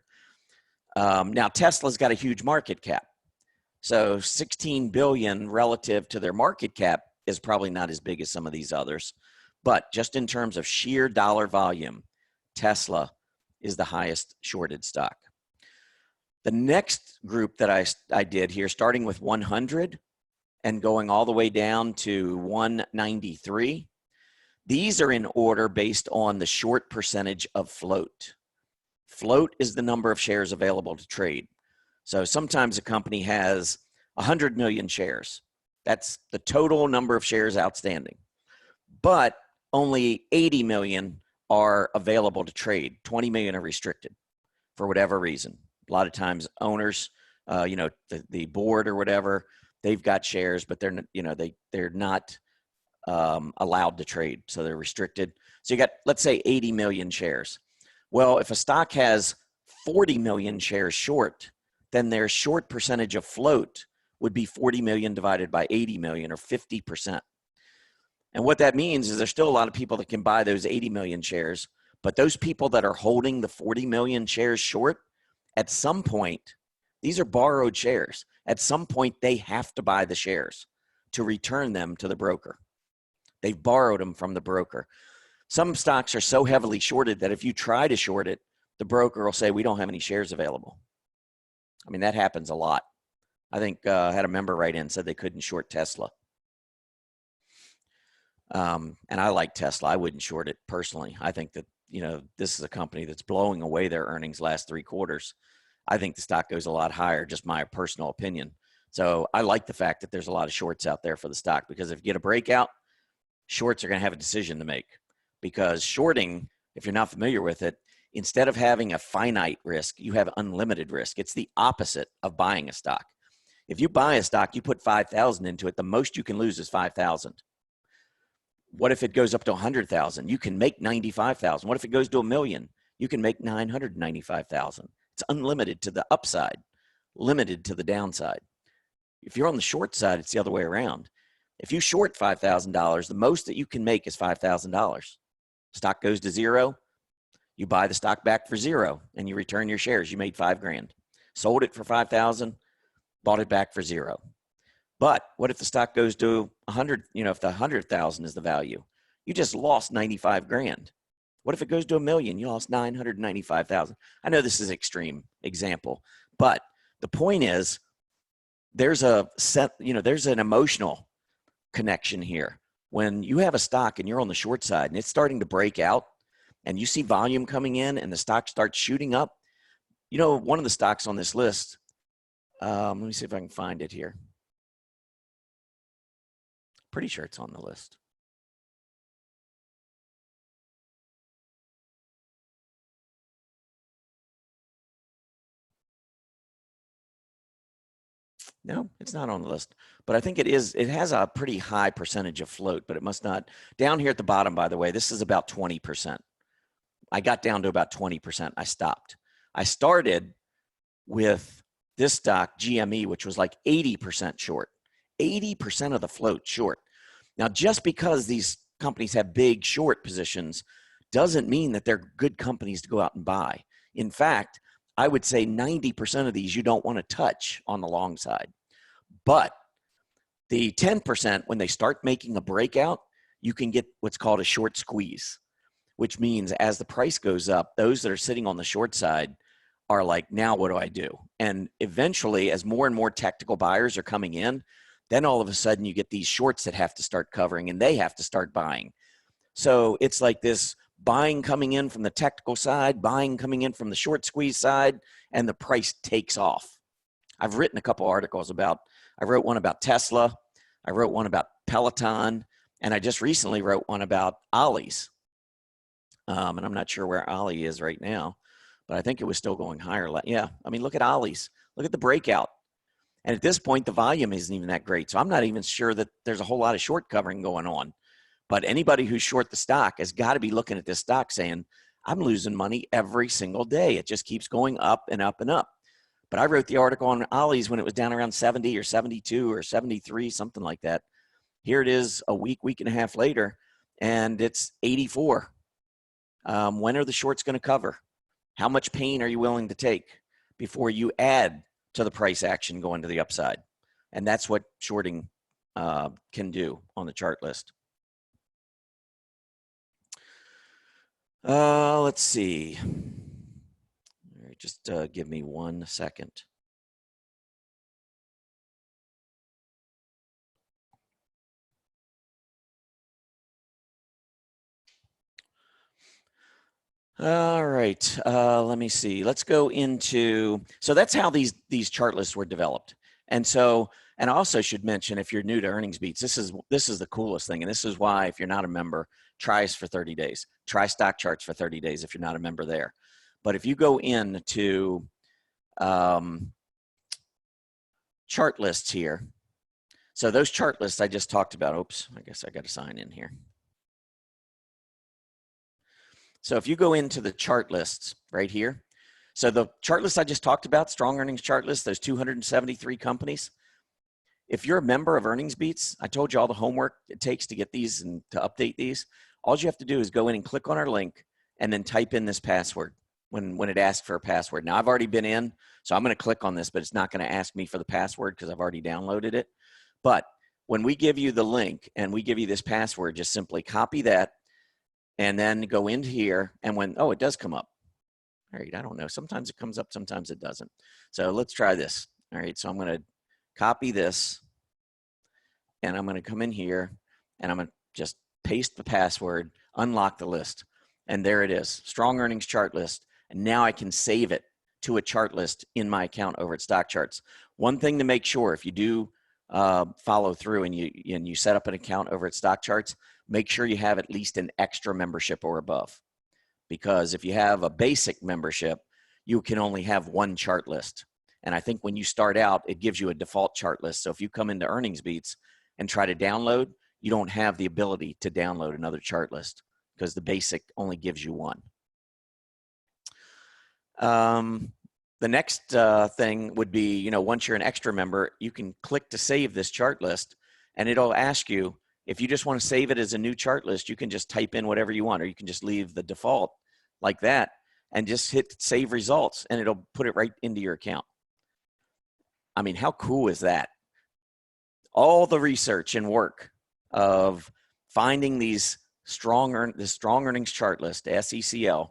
Now, Tesla's got a huge market cap. So 16 billion relative to their market cap is probably not as big as some of these others. But just in terms of sheer dollar volume, Tesla is the highest shorted stock. The next group that I did here, starting with 100 and going all the way down to 193, these are in order based on the short percentage of float. Float is the number of shares available to trade. So sometimes a company has 100 million shares. That's the total number of shares outstanding. But only 80 million are available to trade. 20 million are restricted for whatever reason. A lot of times owners, the board or whatever, they've got shares, but they're not allowed to trade. So they're restricted. So you got, let's say, 80 million shares. Well, if a stock has 40 million shares short, then their short percentage of float would be 40 million divided by 80 million, or 50%. And what that means is there's still a lot of people that can buy those 80 million shares, but those people that are holding the 40 million shares short, at some point, these are borrowed shares. At some point, they have to buy the shares to return them to the broker. They've borrowed them from the broker. Some stocks are so heavily shorted that if you try to short it, the broker will say, we don't have any shares available. I mean, that happens a lot. I think I had a member write in, said they couldn't short Tesla. And I like Tesla. I wouldn't short it personally. I think that, this is a company that's blowing away their earnings last 3 quarters. I think the stock goes a lot higher, just my personal opinion. So I like the fact that there's a lot of shorts out there for the stock, because if you get a breakout, shorts are going to have a decision to make. Because shorting, if you're not familiar with it, instead of having a finite risk, you have unlimited risk. It's the opposite of buying a stock. If you buy a stock, you put 5,000 into it, the most you can lose is 5,000. What if it goes up to 100,000? You can make 95,000. What if it goes to 1 million? You can make 995,000. It's unlimited to the upside, limited to the downside. If you're on the short side, it's the other way around. If you short $5,000, the most that you can make is $5,000. Stock goes to zero, you buy the stock back for zero, and you return your shares. You made $5,000. Sold it for 5,000, bought it back for zero. But what if the stock goes to 100? If the 100,000 is the value, you just lost 95 grand. What if it goes to 1 million? You lost 995,000. I know this is an extreme example, but the point is, there's an emotional connection here. When you have a stock and you're on the short side and it's starting to break out and you see volume coming in and the stock starts shooting up, one of the stocks on this list, let me see if I can find it here. Pretty sure it's on the list. No, it's not on the list, but I think it is. It has a pretty high percentage of float, but it must not. Down here at the bottom, by the way, this is about 20%. I got down to about 20%. I stopped. I started with this stock, GME, which was like 80% short, 80% of the float short. Now, just because these companies have big short positions doesn't mean that they're good companies to go out and buy. In fact, I would say 90% of these you don't want to touch on the long side. But the 10%, when they start making a breakout, you can get what's called a short squeeze, which means as the price goes up, those that are sitting on the short side are like, now what do I do? And eventually, as more and more technical buyers are coming in, then all of a sudden you get these shorts that have to start covering and they have to start buying. So it's like this buying coming in from the technical side, buying coming in from the short squeeze side, and the price takes off. I've written a couple articles I wrote one about Tesla, I wrote one about Peloton, and I just recently wrote one about Ollie's. And I'm not sure where Ollie is right now, but I think it was still going higher. Yeah, I mean, look at Ollie's. Look at the breakout. And at this point, the volume isn't even that great. So I'm not even sure that there's a whole lot of short covering going on. But anybody who's short the stock has got to be looking at this stock saying, I'm losing money every single day. It just keeps going up and up and up. But I wrote the article on Ollie's when it was down around 70 or 72 or 73, something like that. Here it is a week and a half later, and it's 84. When are the shorts going to cover? How much pain are you willing to take before you add to the price action going to the upside? And that's what shorting can do on the chart list. Let's see. All right, just give me 1 second. All right, let me see. Let's go into, so that's how these chart lists were developed. And so, and I also should mention, if you're new to Earnings Beats, this is the coolest thing. And this is why, if you're not a member, try us for 30 days. Try stock charts for 30 days if you're not a member there. But if you go into chart lists here, so those chart lists I just talked about, oops, I guess I got to sign in here. So if you go into the chart lists right here, so the chart list I just talked about, strong earnings chart list, those 273 companies. If you're a member of Earnings Beats, I told you all the homework it takes to get these and to update these. All you have to do is go in and click on our link and then type in this password when it asks for a password. Now I've already been in, so I'm going to click on this, but it's not going to ask me for the password because I've already downloaded it. But when we give you the link and we give you this password, just simply copy that and then go into here, and when, oh, it does come up. All right, I don't know. Sometimes it comes up, sometimes it doesn't. So let's try this. All right, so I'm going to copy this, and I'm going to come in here, and I'm going to just paste the password, unlock the list, and there it is, strong earnings chart list. And now I can save it to a chart list in my account over at Stock Charts. One thing to make sure, if you do follow through and you set up an account over at Stock Charts, make sure you have at least an extra membership or above. Because if you have a basic membership, you can only have one chart list. And I think when you start out, it gives you a default chart list. So if you come into Earnings Beats and try to download, you don't have the ability to download another chart list because the basic only gives you one. The next thing would be, once you're an extra member, you can click to save this chart list, and it'll ask you, if you just want to save it as a new chart list, you can just type in whatever you want, or you can just leave the default like that and just hit save results, and it'll put it right into your account. I mean, how cool is that? All the research and work of finding these strong earnings chart list, SECL,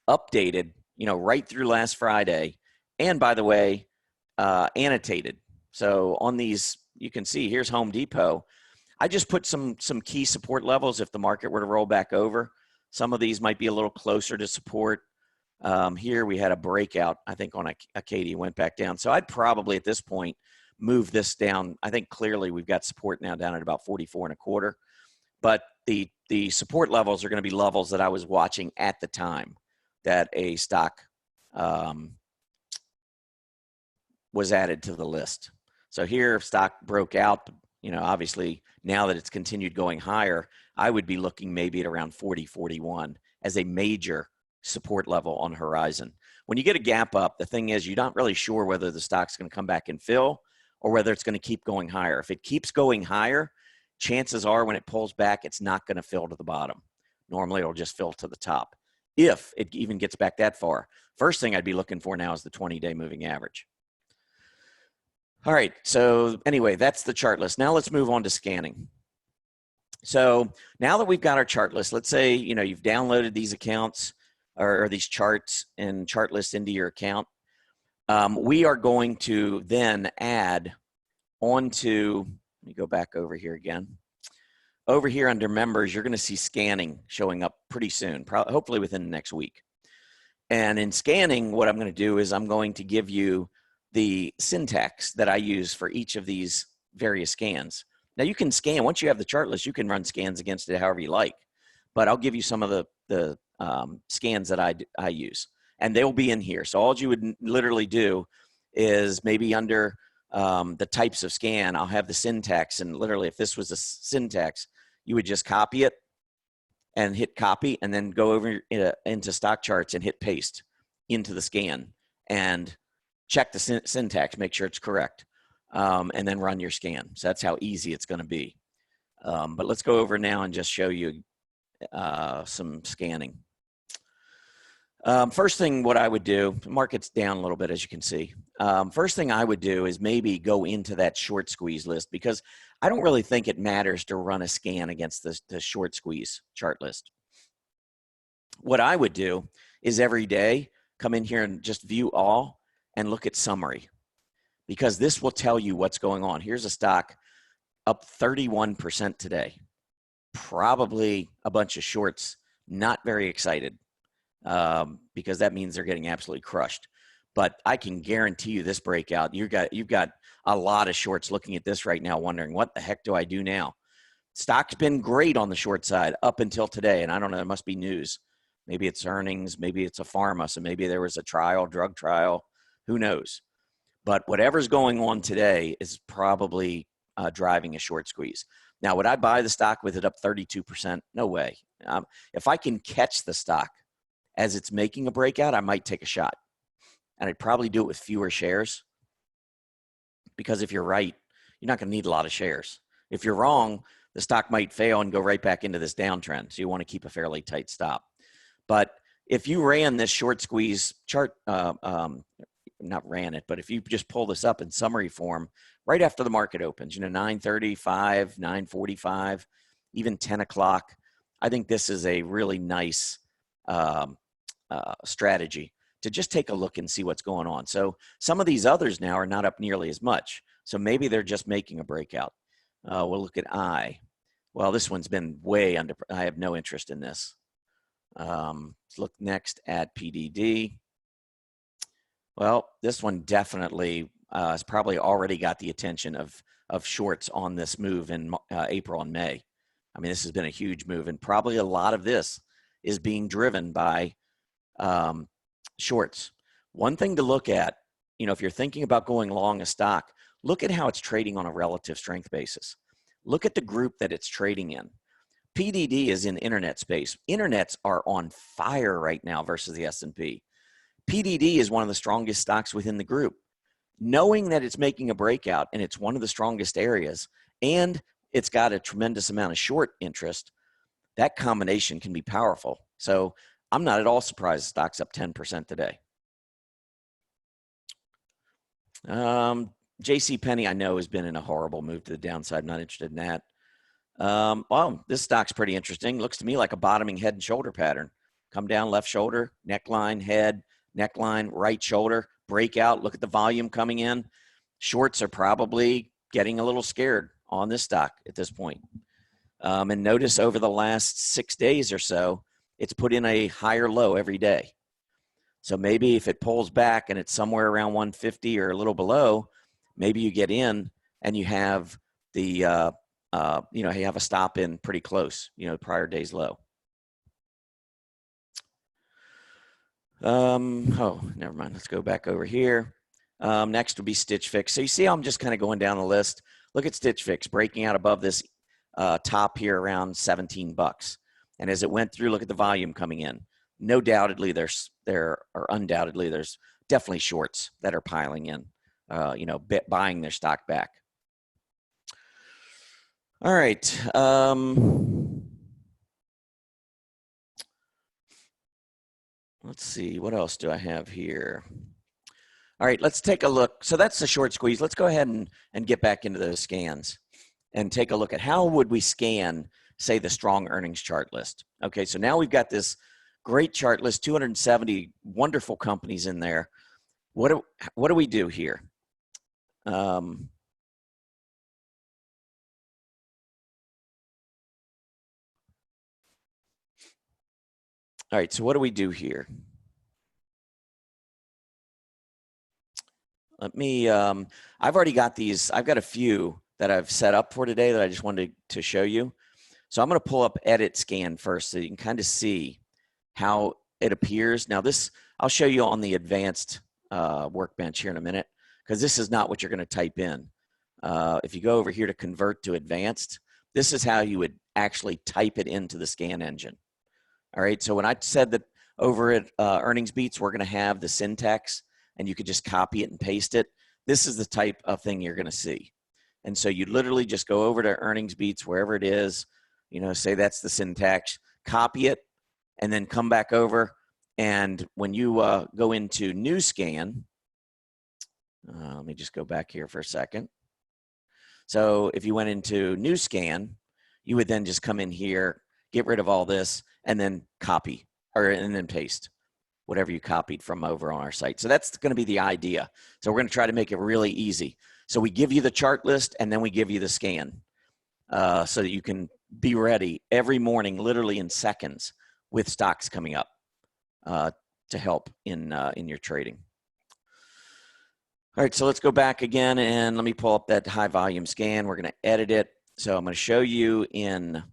updated, right through last Friday, and by the way, annotated. So on these, you can see here's Home Depot. I just put some key support levels if the market were to roll back over. Some of these might be a little closer to support. Here we had a breakout, I think, on Acadia, went back down. So I'd probably at this point move this down. I think clearly we've got support now down at about 44.25. But the support levels are going to be levels that I was watching at the time that a stock was added to the list. So here, stock broke out. Obviously, now that it's continued going higher, I would be looking maybe at around 40, 41 as a major support level on horizon. When you get a gap up, the thing is you're not really sure whether the stock's going to come back and fill or whether it's going to keep going higher. If it keeps going higher, chances are when it pulls back, it's not going to fill to the bottom. Normally, it'll just fill to the top. If it even gets back that far, first thing I'd be looking for now is the 20-day moving average. All right, so anyway, that's the chart list. Now let's move on to scanning. So now that we've got our chart list, let's say, you've downloaded these accounts or these charts and chart lists into your account. We are going to then add onto, let me go back over here again. Over here under members, you're going to see scanning showing up pretty soon, hopefully within the next week. And in scanning, what I'm going to do is I'm going to give you the syntax that I use for each of these various scans. Now you can scan, once you have the chart list, you can run scans against it however you like, but I'll give you some of the scans that I use, and they'll be in here. So all you would literally do is maybe under the types of scan. I'll have the syntax, and literally if this was a syntax, you would just copy it and hit copy, and then go over into stock charts and hit paste into the scan and check the syntax, make sure it's correct, and then run your scan. So that's how easy it's going to be. But let's go over now and just show you some scanning. First thing, what I would do, market's down a little bit, as you can see. First thing I would do is maybe go into that short squeeze list, because I don't really think it matters to run a scan against the short squeeze chart list. What I would do is every day come in here and just view all and look at summary, because this will tell you what's going on. Here's a stock up 31% today. Probably a bunch of shorts, not very excited, because that means they're getting absolutely crushed. But I can guarantee you this breakout, you've got a lot of shorts looking at this right now wondering, what the heck do I do now? Stock's been great on the short side up until today, and I don't know, there must be news. Maybe it's earnings, maybe it's a pharma, so maybe there was a drug trial, who knows? But whatever's going on today is probably driving a short squeeze. Now, would I buy the stock with it up 32%? No way. If I can catch the stock as it's making a breakout, I might take a shot. And I'd probably do it with fewer shares, because if you're right, you're not going to need a lot of shares. If you're wrong, the stock might fail and go right back into this downtrend. So you want to keep a fairly tight stop. But if you ran this short squeeze chart, not ran it, but if you just pull this up in summary form right after the market opens, 9:35, 9:45, even 10 o'clock, I think this is a really nice strategy to just take a look and see what's going on. So some of these others now are not up nearly as much. So maybe they're just making a breakout. We'll look at I. Well, this one's been way under. I have no interest in this. Let's look next at PDD. Well, this one definitely has probably already got the attention of shorts on this move in April and May. I mean, this has been a huge move, and probably a lot of this is being driven by shorts. One thing to look at, if you're thinking about going long a stock, look at how it's trading on a relative strength basis. Look at the group that it's trading in. PDD is in internet space. Internets are on fire right now versus the S&P. PDD is one of the strongest stocks within the group. Knowing that it's making a breakout and it's one of the strongest areas, and it's got a tremendous amount of short interest, that combination can be powerful. So I'm not at all surprised the stock's up 10% today. JCPenney, I know, has been in a horrible move to the downside. I'm not interested in that. Well, this stock's pretty interesting. Looks to me like a bottoming head and shoulder pattern. Come down left shoulder, neckline, head, neckline, right shoulder, breakout. Look at the volume coming in. Shorts are probably getting a little scared on this stock at this point. And notice over the last 6 days or so, it's put in a higher low every day. So maybe if it pulls back and it's somewhere around 150 or a little below, maybe you get in and you have the, you have a stop in pretty close, prior day's low. Oh, never mind. Let's go back over here. Next would be Stitch Fix. So you see how I'm just kind of going down the list. Look at Stitch Fix breaking out above this top here around $17. And as it went through, look at the volume coming in. No doubtedly, undoubtedly, there's definitely shorts that are piling in, buying their stock back. All right. Let's see, what else do I have here? All right, let's take a look. So that's the short squeeze. Let's go ahead and get back into those scans and take a look at how would we scan, say, the strong earnings chart list. Okay, so now we've got this great chart list, 270 wonderful companies in there. What do we do here? All right, so what do we do here? Let me, I've already got these, I've got a few that I've set up for today that I just wanted to show you. So I'm going to pull up Edit Scan first so you can kind of see how it appears. Now this, I'll show you on the advanced workbench here in a minute, because this is not what you're going to type in. If you go over here to convert to advanced, this is how you would actually type it into the scan engine. All right, so when I said that over at Earnings Beats, we're going to have the syntax and you could just copy it and paste it, this is the type of thing you're going to see. And so you literally just go over to Earnings Beats, wherever it is, you know, say that's the syntax, copy it, and then come back over. And when you go into New Scan, let me just go back here for a second. So if you went into New Scan, you would then just come in here, get rid of all this, and then copy, and then paste whatever you copied from over on our site. So that's going to be the idea. So we're going to try to make it really easy. So we give you the chart list, and then we give you the scan so that you can be ready every morning, literally in seconds, with stocks coming up to help in your trading. All right, so let's go back again, and let me pull up that high volume scan. We're going to edit it. So I'm going to show you in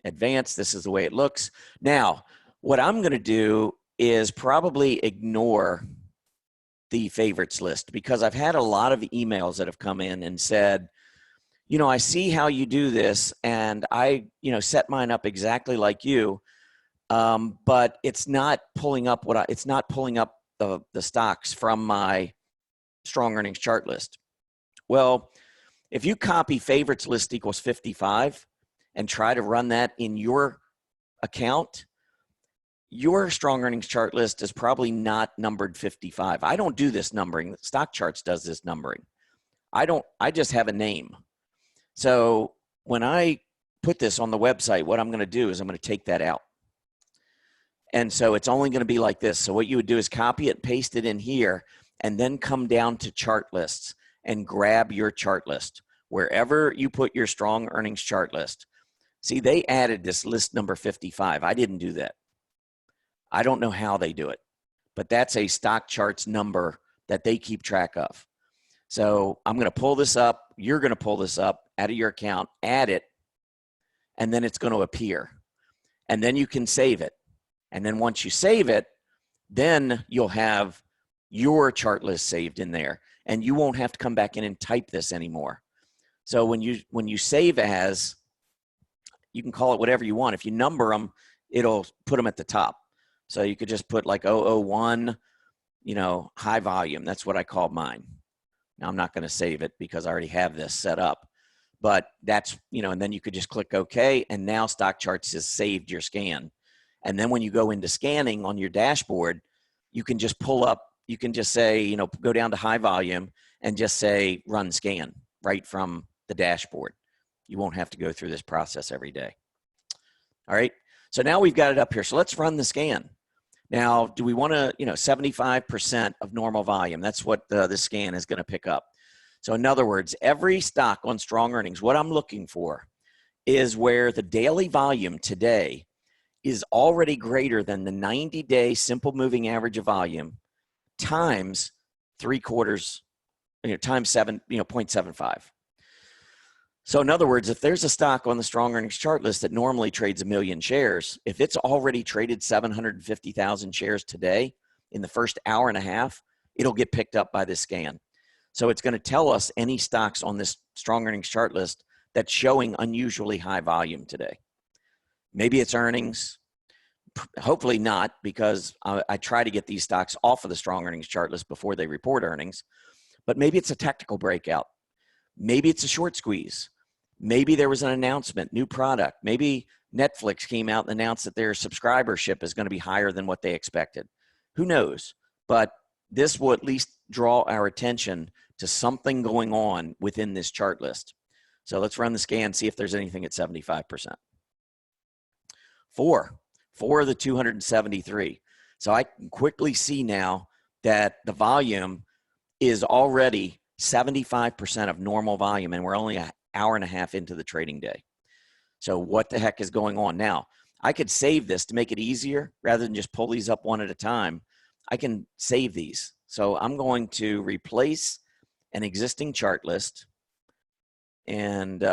advanced. This is the way it looks. Now, what I'm going to do is probably ignore the favorites list, because I've had a lot of emails that have come in and said, you know, I see how you do this, and I, you know, set mine up exactly like you, but it's not pulling up it's not pulling up the stocks from my strong earnings chart list. Well, if you copy favorites list equals 55 and try to run that in your account, your strong earnings chart list is probably not numbered 55. I don't do this numbering. Stock Charts does this numbering. I just have a name. So when I put this on the website, what I'm going to do is I'm going to take that out. And so it's only going to be like this. So what you would do is copy it, paste it in here, and then come down to chart lists and grab your chart list. Wherever you put your strong earnings chart list. See, they added this list number 55. I didn't do that. I don't know how they do it, but that's a Stock Charts number that they keep track of. So I'm going to pull this up. You're going to pull this up out of your account, add it, and then it's going to appear. And then you can save it. And then once you save it, then you'll have your chart list saved in there, and you won't have to come back in and type this anymore. So when you save as, you can call it whatever you want. If you number them, it'll put them at the top. So you could just put like 001, you know, high volume. That's what I call mine. Now I'm not going to save it because I already have this set up, but that's, you know, and then you could just click OK, and now Stock Charts has saved your scan. And then when you go into scanning on your dashboard, you can just pull up, you can just say, you know, go down to high volume and just say run scan right from the dashboard. You won't have to go through this process every day. All right. So now we've got it up here. So let's run the scan. Now, do we want to, you know, 75% of normal volume? That's what the scan is going to pick up. So in other words, every stock on strong earnings, what I'm looking for is where the daily volume today is already greater than the 90-day simple moving average of volume times 3/4, you know, times 0.75. So in other words, if there's a stock on the strong earnings chart list that normally trades 1 million shares, if it's already traded 750,000 shares today in the first hour and a half, it'll get picked up by this scan. So it's going to tell us any stocks on this strong earnings chart list that's showing unusually high volume today. Maybe it's earnings. Hopefully not, because I try to get these stocks off of the strong earnings chart list before they report earnings. But maybe it's a technical breakout. Maybe it's a short squeeze. Maybe there was an announcement, new product. Maybe Netflix came out and announced that their subscribership is going to be higher than what they expected. Who knows? But this will at least draw our attention to something going on within this chart list. So let's run the scan, see if there's anything at 75%. Four of the 273. So I can quickly see now that the volume is already 75% of normal volume, and we're only an hour and a half into the trading day. So what the heck is going on now? I could save this to make it easier rather than just pull these up one at a time. I can save these. So I'm going to replace an existing chart list and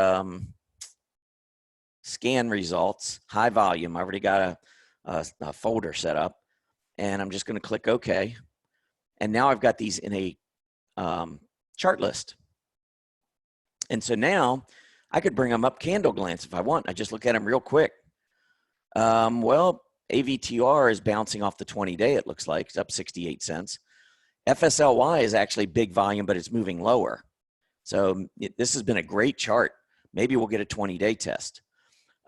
scan results, high volume. I already got a folder set up, and I'm just going to click OK. And now I've got these in a chart list. And so now I could bring them up candle glance if I want. I just look at them real quick. Well, AVTR is bouncing off the 20-day, it looks like. It's up 68 cents. FSLY is actually big volume, but it's moving lower. So this has been a great chart. Maybe we'll get a 20-day test.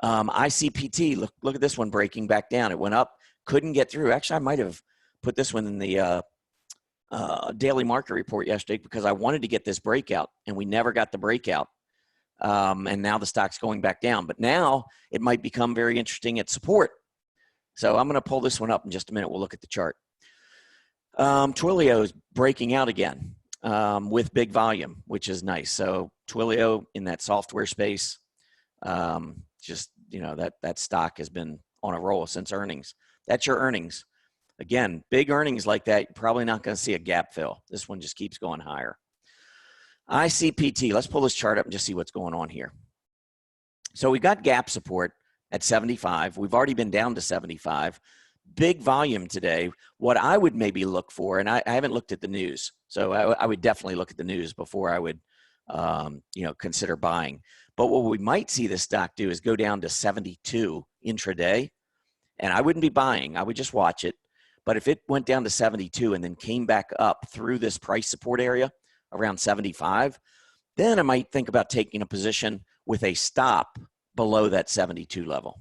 ICPT, look at this one breaking back down. It went up, couldn't get through. Actually, I might have put this one in the daily market report yesterday because I wanted to get this breakout, and we never got the breakout. And now the stock's going back down. But now it might become very interesting at support. So I'm going to pull this one up in just a minute. We'll look at the chart. Twilio is breaking out again with big volume, which is nice. So Twilio in that software space, just, you know, that stock has been on a roll since earnings. That's your earnings. Again, big earnings like that, you're probably not going to see a gap fill. This one just keeps going higher. ICPT, let's pull this chart up and just see what's going on here. So we got gap support at 75. We've already been down to 75. Big volume today. What I would maybe look for, and I haven't looked at the news, so I would definitely look at the news before I would consider buying. But what we might see this stock do is go down to 72 intraday, and I wouldn't be buying. I would just watch it. But if it went down to 72 and then came back up through this price support area around 75, then I might think about taking a position with a stop below that 72 level.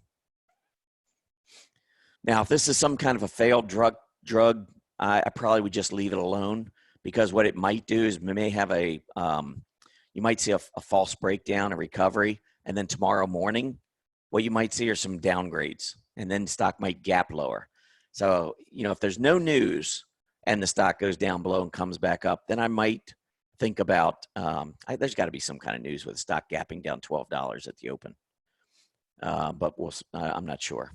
Now, if this is some kind of a failed drug, I probably would just leave it alone, because what it might do is we may have you might see a false breakdown, a recovery, and then tomorrow morning, what you might see are some downgrades, and then stock might gap lower. So, you know, if there's no news and the stock goes down below and comes back up, then I might think about, there's got to be some kind of news with the stock gapping down $12 at the open. But I'm not sure.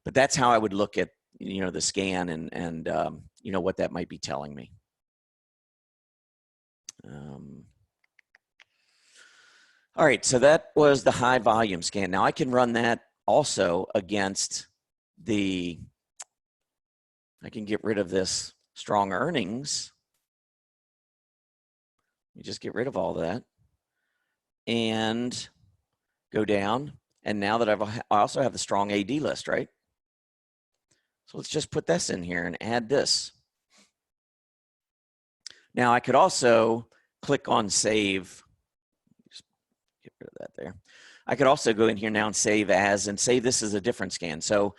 But that's how I would look at, you know, the scan and you know, what that might be telling me. All right, so that was the high volume scan. Now I can run that also against I can get rid of this strong earnings. You just get rid of all that and go down. And now that I also have the strong AD list, right? So let's just put this in here and add this. Now I could also click on save. Just get rid of that there. I could also go in here now and save as, and save this as a different scan. So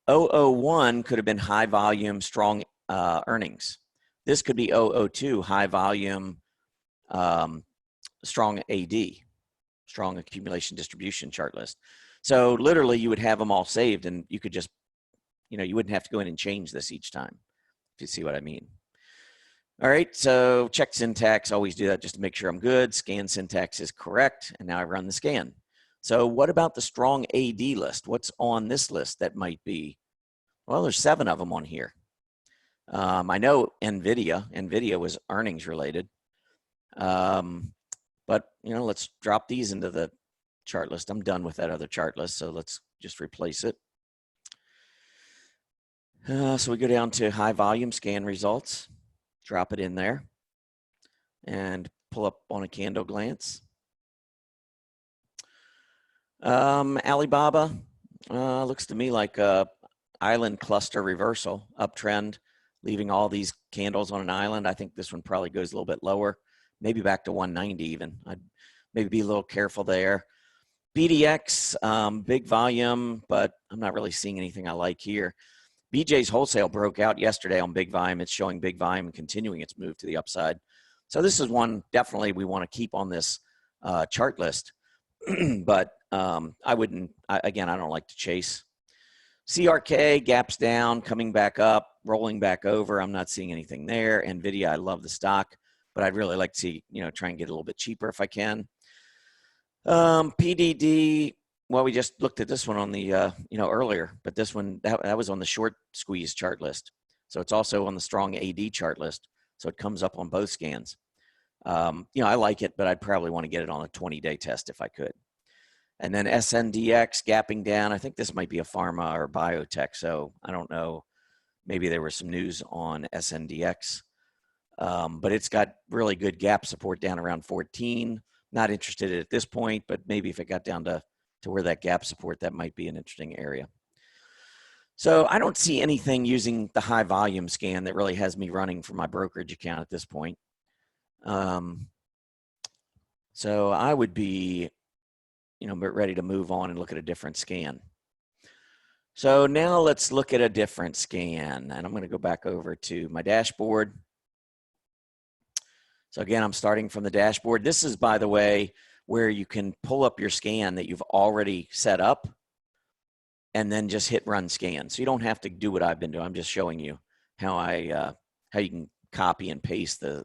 001 could have been high volume, strong earnings. This could be 002, high volume, strong AD, strong accumulation distribution chart list. So literally you would have them all saved, and you could just, you know, you wouldn't have to go in and change this each time, if you see what I mean. All right, so check syntax, always do that just to make sure I'm good. Scan syntax is correct, and now I run the scan. So what about the strong AD list? What's on this list that might be? Well, there's 7 of them on here. I know NVIDIA was earnings related. But, you know, let's drop these into the chart list. I'm done with that other chart list, so let's just replace it. So we go down to high volume scan results, drop it in there, and pull up on a candle glance. Alibaba looks to me like a island cluster reversal, uptrend, leaving all these candles on an island. I think this one probably goes a little bit lower, maybe back to 190 even. I'd maybe be a little careful there. BDX, big volume, but I'm not really seeing anything I like here. BJ's Wholesale broke out yesterday on big volume. It's showing big volume and continuing its move to the upside. So this is one definitely we want to keep on this chart list. But I wouldn't, again, I don't like to chase. CRK gaps down, coming back up, rolling back over. I'm not seeing anything there. NVIDIA, I love the stock, but I'd really like to see, you know, try and get a little bit cheaper if I can. PDD, well, we just looked at this one on the, you know, earlier, but this one, that was on the short squeeze chart list. So it's also on the strong AD chart list. So it comes up on both scans. You know, I like it, but I'd probably want to get it on a 20-day test if I could. And then SNDX gapping down. I think this might be a pharma or biotech. So I don't know. Maybe there was some news on SNDX. But it's got really good gap support down around 14. Not interested at this point, but maybe if it got down to where that gap support, that might be an interesting area. So I don't see anything using the high volume scan that really has me running from my brokerage account at this point. So I would be, ready to move on and look at a different scan. So now let's look at a different scan, and I'm going to go back over to my dashboard. So again, I'm starting from the dashboard. This is, by the way, where you can pull up your scan that you've already set up and then just hit run scan. So you don't have to do what I've been doing. I'm just showing you how you can copy and paste the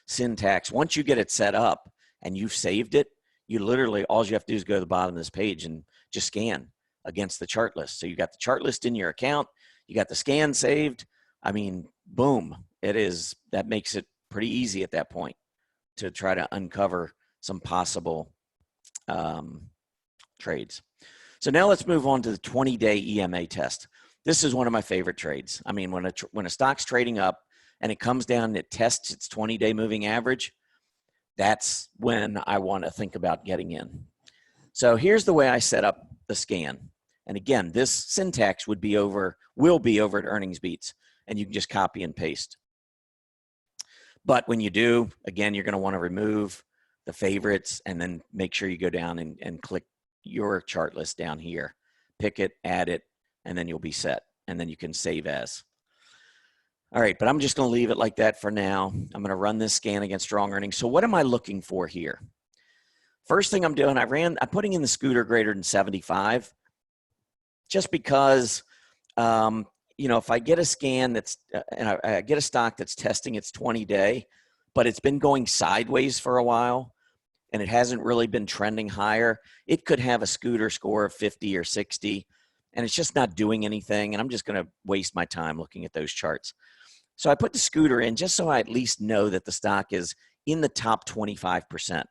syntax. Once you get it set up and you've saved it, you literally, all you have to do is go to the bottom of this page and just scan against the chart list. So you got the chart list in your account, you got the scan saved. I mean, boom, that makes it pretty easy at that point to try to uncover some possible trades. So now let's move on to the 20-day EMA test. This is one of my favorite trades. I mean, when a stock's trading up and it comes down and it tests its 20-day moving average, that's when I want to think about getting in. So here's the way I set up the scan. And again, this syntax will be over at Earnings Beats, and you can just copy and paste. But when you do, again, you're going to want to remove the favorites and then make sure you go down and click your chart list down here, pick it, add it, and then you'll be set. And then you can save as. All right, but I'm just going to leave it like that for now. I'm going to run this scan against strong earnings. So what am I looking for here? First thing I'm doing, I'm putting in the scooter greater than 75, just because, if I get a scan and I get a stock that's testing its 20-day, but it's been going sideways for a while, and it hasn't really been trending higher, it could have a scooter score of 50 or 60, and it's just not doing anything, and I'm just going to waste my time looking at those charts. So I put the scooter in just so I at least know that the stock is in the top 25%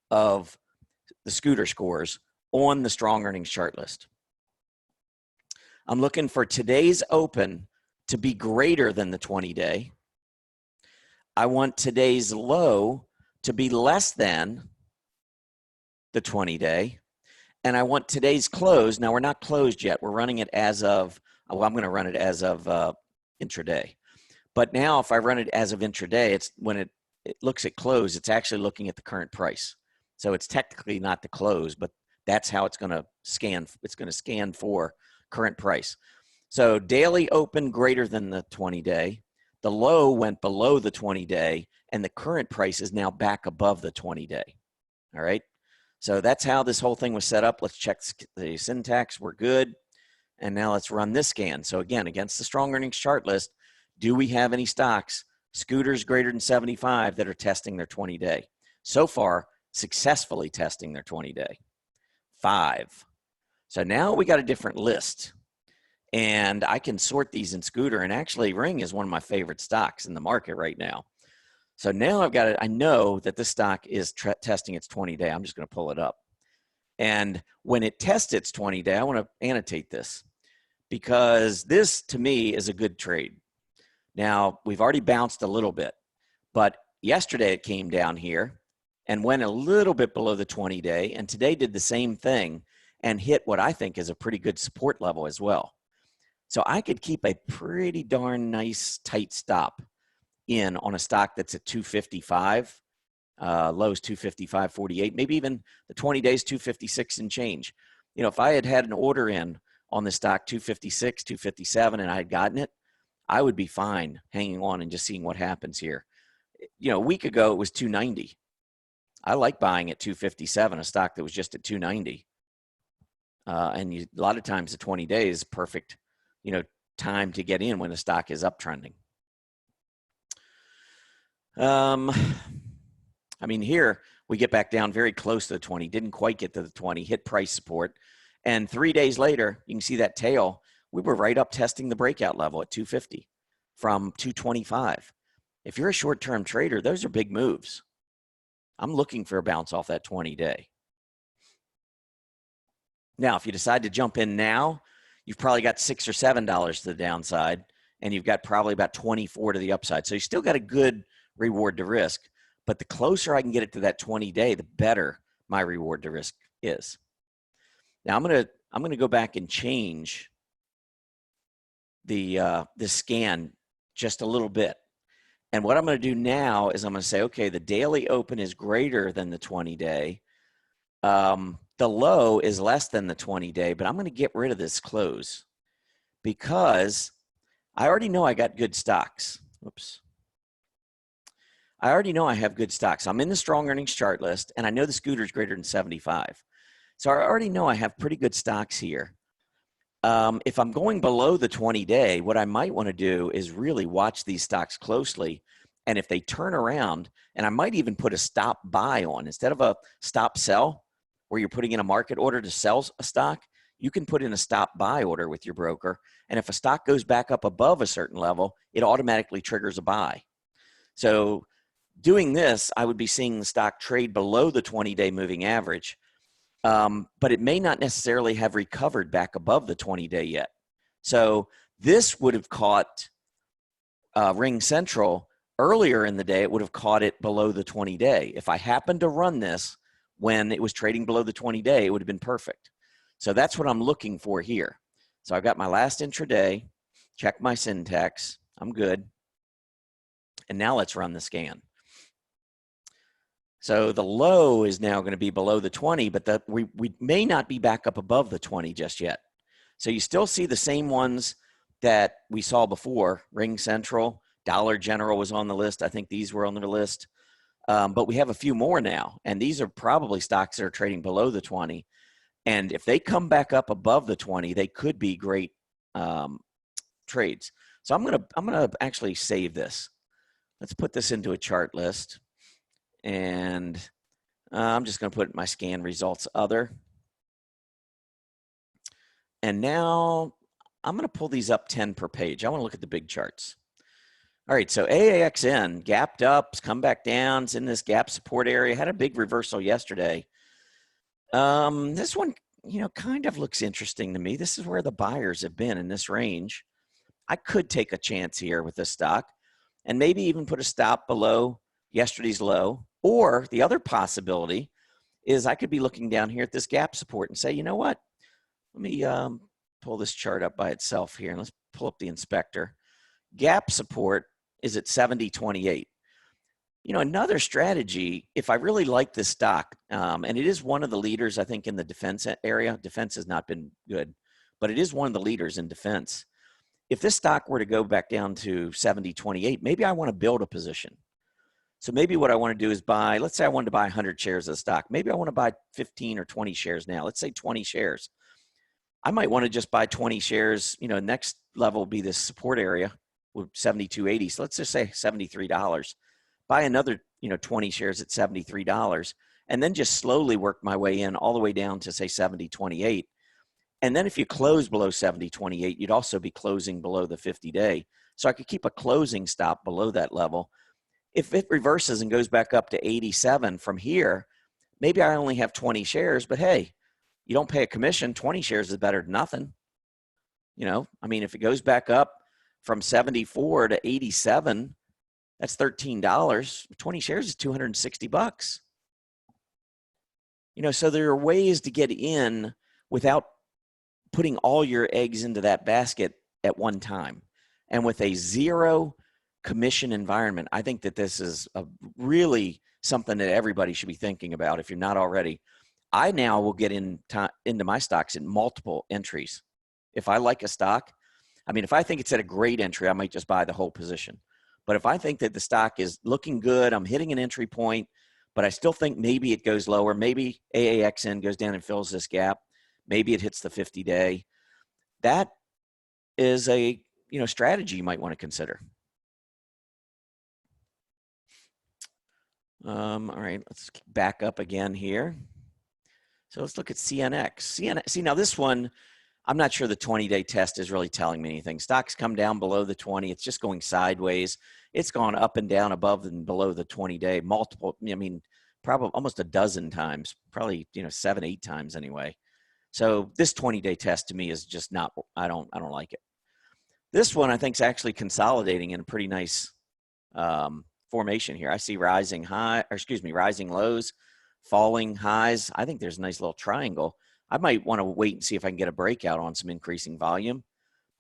of the scooter scores on the strong earnings chart list. I'm looking for today's open to be greater than the 20-day. I want today's low to be less than the 20-day. And I want today's close. Now, we're not closed yet. We're running it as of, I'm going to run it as of intraday. But now if I run it as of intraday, it's when it looks at close, it's actually looking at the current price. So it's technically not the close, but that's how it's going to scan. It's going to scan for current price. So daily open greater than the 20-day. The low went below the 20-day, and the current price is now back above the 20-day. All right. So that's how this whole thing was set up. Let's check the syntax. We're good. And now let's run this scan. So again, against the strong earnings chart list, do we have any stocks, scooters greater than 75, that are testing their 20-day? So far, successfully testing their 20-day. 5. So now we got a different list. And I can sort these in scooter. And actually, Ring is one of my favorite stocks in the market right now. So now I've got it. I know that this stock is testing its 20-day. I'm just going to pull it up. And when it tests its 20-day, I want to annotate this because this, to me, is a good trade. Now, we've already bounced a little bit, but yesterday it came down here and went a little bit below the 20-day, and today did the same thing and hit what I think is a pretty good support level as well. So I could keep a pretty darn nice tight stop in on a stock that's at 255, lows 255.48, maybe even the 20 days 256 and change. If I had an order in on the stock 256, 257, and I had gotten it, I would be fine hanging on and just seeing what happens here. A week ago it was 290. I like buying at 257, a stock that was just at 290. And a lot of times the 20 days perfect, time to get in when the stock is uptrending. Here we get back down very close to the 20, didn't quite get to the 20, hit price support. And 3 days later, you can see that tail, we were right up testing the breakout level at 250 from 225. If you're a short-term trader, those are big moves. I'm looking for a bounce off that 20-day. Now, if you decide to jump in now, you've probably got $6 or $7 to the downside, and you've got probably about 24 to the upside. So you still got a good reward to risk. But the closer I can get it to that 20-day, the better my reward to risk is. Now I'm gonna go back and change the scan just a little bit. And what I'm going to do now is I'm going to say, okay, the daily open is greater than the 20-day. The low is less than the 20-day, but I'm going to get rid of this close because I already know I got good stocks. Oops. I already know I have good stocks. I'm in the strong earnings chart list, and I know the scooter is greater than 75. So I already know I have pretty good stocks here. If I'm going below the 20-day, what I might want to do is really watch these stocks closely. And if they turn around, and I might even put a stop buy on instead of a stop sell, where you're putting in a market order to sell a stock, you can put in a stop buy order with your broker. And if a stock goes back up above a certain level, it automatically triggers a buy. So doing this, I would be seeing the stock trade below the 20-day moving average. But it may not necessarily have recovered back above the 20-day yet. So this would have caught Ring Central earlier in the day. It would have caught it below the 20-day. If I happened to run this when it was trading below the 20-day, it would have been perfect. So that's what I'm looking for here. So I've got my last intraday, check my syntax, I'm good. And now let's run the scan. So the low is now going to be below the 20, but we may not be back up above the 20 just yet. So you still see the same ones that we saw before. Ring Central, Dollar General was on the list. I think these were on the list. But we have a few more now, and these are probably stocks that are trading below the 20. And if they come back up above the 20, they could be great trades. So I'm gonna actually save this. Let's put this into a chart list. And I'm just going to put my scan results other. And now I'm going to pull these up 10 per page. I want to look at the big charts. All right, so AAXN gapped up, come back down, it's in this gap support area, had a big reversal yesterday. This one, kind of looks interesting to me. This is where the buyers have been in this range. I could take a chance here with this stock and maybe even put a stop below yesterday's low. Or the other possibility is I could be looking down here at this gap support and say, you know what? Let me pull this chart up by itself here, and let's pull up the inspector. Gap support is at 70.28. Another strategy, if I really like this stock, and it is one of the leaders, I think, in the defense area. Defense has not been good, but it is one of the leaders in defense. If this stock were to go back down to 70.28, maybe I want to build a position. So maybe what I want to do is buy, let's say I wanted to buy 100 shares of the stock. Maybe I want to buy 15 or 20 shares now. Let's say 20 shares. I might want to just buy 20 shares. Next level will be this support area with 72.80. So let's just say $73. Buy another, 20 shares at $73, and then just slowly work my way in all the way down to say 70.28. And then if you close below 70.28, you'd also be closing below the 50-day. So I could keep a closing stop below that level. If it reverses and goes back up to 87 from here, maybe I only have 20 shares, but hey, you don't pay a commission. 20 shares is better than nothing. If it goes back up from 74 to 87, that's $13. 20 shares is $260. So there are ways to get in without putting all your eggs into that basket at one time. And with a zero commission environment, I think that this is really something that everybody should be thinking about if you're not already. I now will get into my stocks in multiple entries. If I like a stock, if I think it's at a great entry, I might just buy the whole position. But if I think that the stock is looking good, I'm hitting an entry point, but I still think maybe it goes lower, maybe AAXN goes down and fills this gap, maybe it hits the 50-day, that is a strategy you might want to consider. All right, let's back up again here. So let's look at CNX. See, now this one, I'm not sure the 20-day test is really telling me anything. Stocks come down below the 20. It's just going sideways. It's gone up and down above and below the 20-day multiple, probably almost a dozen times, probably, 7, 8 times anyway. So this 20-day test to me is just not, I don't like it. This one I think is actually consolidating in a pretty nice formation here. I see rising rising lows, falling highs. I think there's a nice little triangle. I might want to wait and see if I can get a breakout on some increasing volume.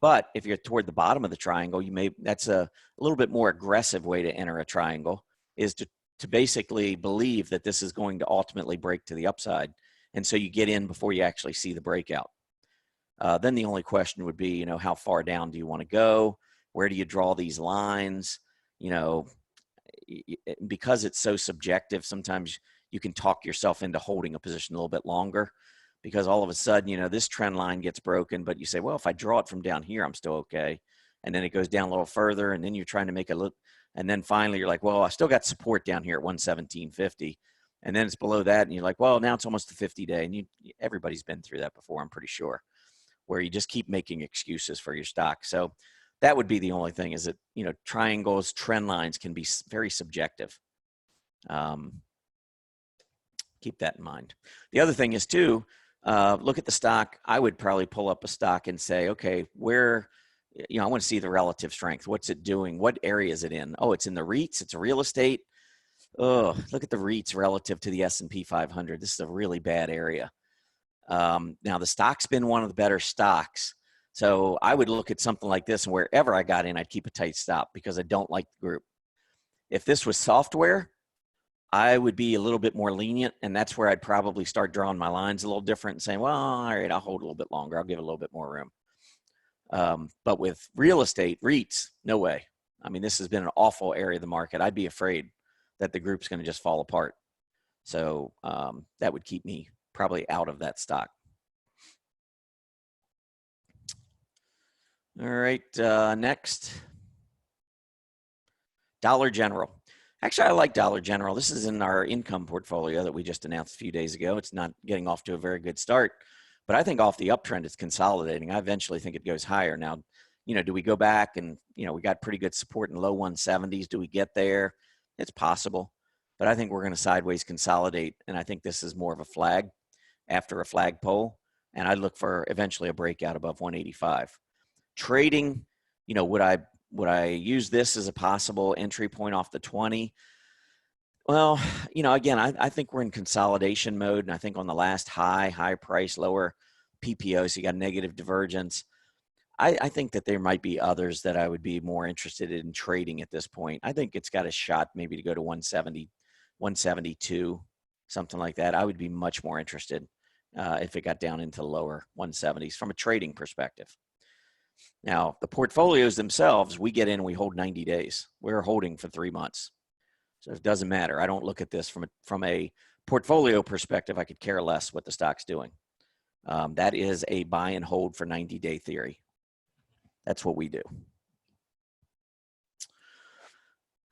But if you're toward the bottom of the triangle, that's a little bit more aggressive way to enter a triangle, is to basically believe that this is going to ultimately break to the upside. And so you get in before you actually see the breakout. Then the only question would be, how far down do you want to go? Where do you draw these lines? Because it's so subjective, sometimes you can talk yourself into holding a position a little bit longer, because all of a sudden, this trend line gets broken, but you say, well, if I draw it from down here, I'm still okay. And then it goes down a little further, and then you're trying to make a look. And then finally you're like, well, I still got support down here at 117.50. And then it's below that, and you're like, well, now it's almost the 50-day. And everybody's been through that before, I'm pretty sure, where you just keep making excuses for your stock. So that would be the only thing, is that, triangles, trend lines can be very subjective. Keep that in mind. The other thing is too, look at the stock. I would probably pull up a stock and say, okay, where, I want to see the relative strength. What's it doing? What area is it in? Oh, it's in the REITs. It's a real estate. Oh, look at the REITs relative to the S&P 500. This is a really bad area. Now the stock's been one of the better stocks. So I would look at something like this, and wherever I got in, I'd keep a tight stop, because I don't like the group. If this was software, I would be a little bit more lenient, and that's where I'd probably start drawing my lines a little different and saying, well, all right, I'll hold a little bit longer. I'll give it a little bit more room. But with real estate, REITs, no way. I mean, this has been an awful area of the market. I'd be afraid that the group's going to just fall apart. So that would keep me probably out of that stock. All right, next, Dollar General. Actually, I like Dollar General. This is in our income portfolio that we just announced a few days ago. It's not getting off to a very good start, but I think off the uptrend, it's consolidating. I eventually think it goes higher. Now, do we go back and, we got pretty good support in low 170s. Do we get there? It's possible, but I think we're going to sideways consolidate. And I think this is more of a flag after a flagpole. And I'd look for eventually a breakout above 185. Trading, would I use this as a possible entry point off the 20? Well, again, I think we're in consolidation mode. And I think on the last high price, lower PPO, so you got negative divergence. I think that there might be others that I would be more interested in trading at this point. I think it's got a shot maybe to go to 170, 172, something like that. I would be much more interested if it got down into lower 170s from a trading perspective. Now, the portfolios themselves, we get in and we hold 90 days. We're holding for 3 months. So it doesn't matter. I don't look at this from a portfolio perspective. I could care less what the stock's doing. That is a buy and hold for 90-day theory. That's what we do.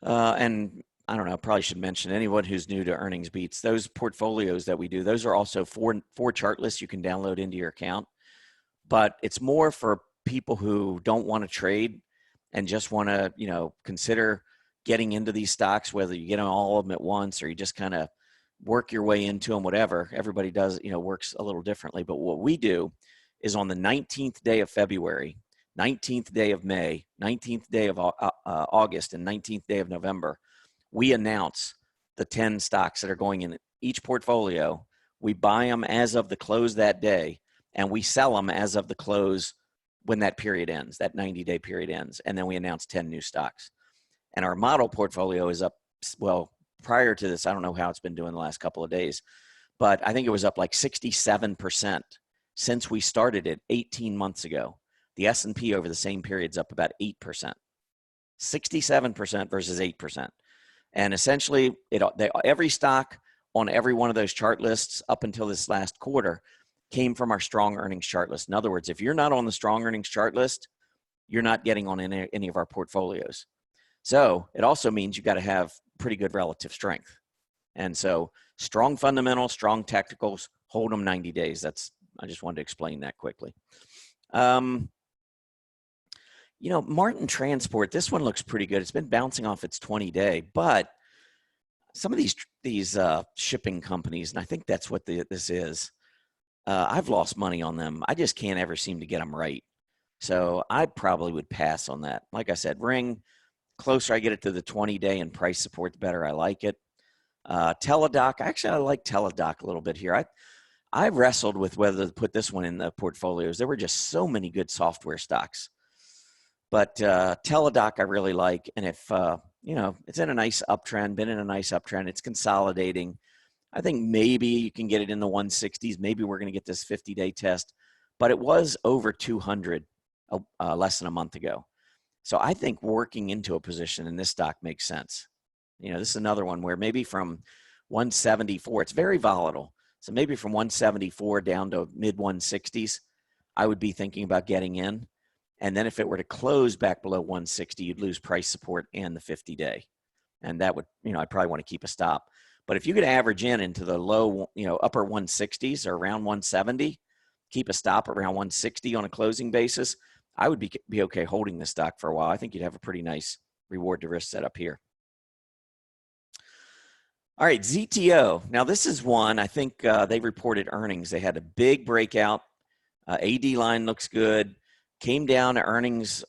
And I don't know, probably should mention, anyone who's new to Earnings Beats, those portfolios that we do, those are also four chart lists you can download into your account. But it's more for people who don't want to trade and just want to, consider getting into these stocks, whether you get on all of them at once or you just kind of work your way into them, whatever. Everybody does, works a little differently. But what we do is on the 19th day of February, 19th day of May, 19th day of August, and 19th day of November, we announce the 10 stocks that are going in each portfolio. We buy them as of the close that day, and we sell them as of the close when that period ends, that 90-day period ends. And then we announce 10 new stocks. And our model portfolio is up, well, prior to this, I don't know how it's been doing the last couple of days, but I think it was up like 67% since we started it 18 months ago. The S&P over the same period is up about 8%, 67% versus 8%. And essentially, every stock on every one of those chart lists up until this last quarter came from our strong earnings chart list. In other words, if you're not on the strong earnings chart list, you're not getting on any of our portfolios. So it also means you've got to have pretty good relative strength. And so strong fundamentals, strong technicals, hold them 90 days. I just wanted to explain that quickly. Martin Transport, this one looks pretty good. It's been bouncing off its 20-day, but some of these shipping companies, and I think that's what this is, I've lost money on them. I just can't ever seem to get them right. So I probably would pass on that. Like I said, Ring, closer I get it to the 20-day and price support, the better I like it. Teladoc, actually, I like Teladoc a little bit here. I wrestled with whether to put this one in the portfolios. There were just so many good software stocks. But Teladoc I really like. And if, it's in a nice uptrend, been in a nice uptrend, it's consolidating. I think maybe you can get it in the 160s. Maybe we're going to get this 50-day test. But it was over 200 less than a month ago. So I think working into a position in this stock makes sense. This is another one where maybe from 174, it's very volatile. So maybe from 174 down to mid 160s, I would be thinking about getting in. And then if it were to close back below 160, you'd lose price support and the 50-day. And that would, I'd probably want to keep a stop. But if you could average into the low, upper 160s or around 170, keep a stop around 160 on a closing basis, I would be okay holding this stock for a while. I think you'd have a pretty nice reward to risk setup here. All right, ZTO. Now, this is one, I think they reported earnings. They had a big breakout. AD line looks good. Came down to earnings,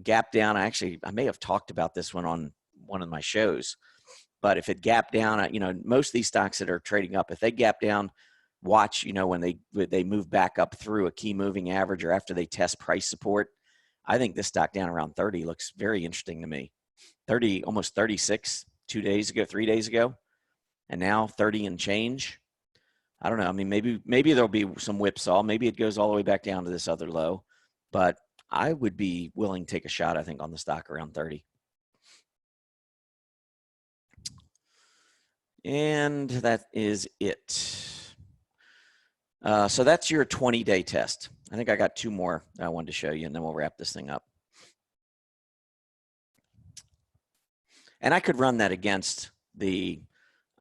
gap down. I may have talked about this one on one of my shows. But if it gapped down, most of these stocks that are trading up, if they gap down, watch, when they move back up through a key moving average or after they test price support. I think this stock down around 30 looks very interesting to me. 30, almost 36 3 days ago. And now 30 and change. I don't know. I mean, maybe there'll be some whipsaw. Maybe it goes all the way back down to this other low. But I would be willing to take a shot, I think, on the stock around 30. And that is it. So that's your 20-day test. I think I got two more that I wanted to show you, and then we'll wrap this thing up. And I could run that against the,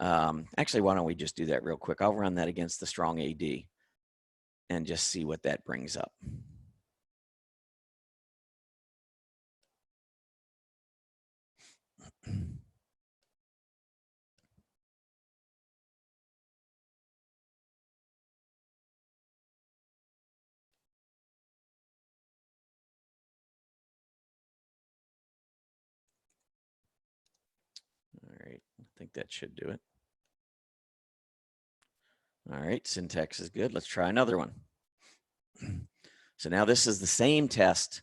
actually, why don't we just do that real quick? I'll run that against the strong AD and just see what that brings up. All right, I think that should do it. All right, syntax is good. Let's try another one. So now this is the same test,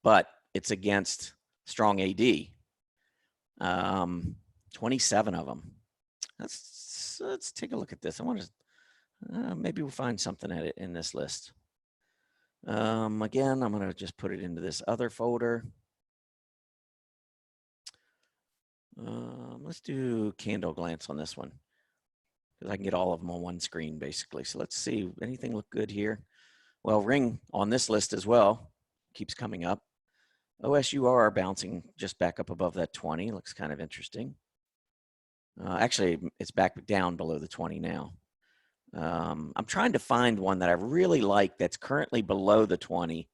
but it's against strong AD. 27 of them. Let's take a look at this. I want to maybe we'll find something at it in this list. Again, I'm going to just put it into this other folder. Let's do candle glance on this one because I can get all of them on one screen basically. So let's see, anything look good here? Well, ring on this list as well keeps coming up. OSUR bouncing just back up above that 20 looks kind of interesting. Actually, it's back down below the 20 now. I'm trying to find one that I really like that's currently below the 20.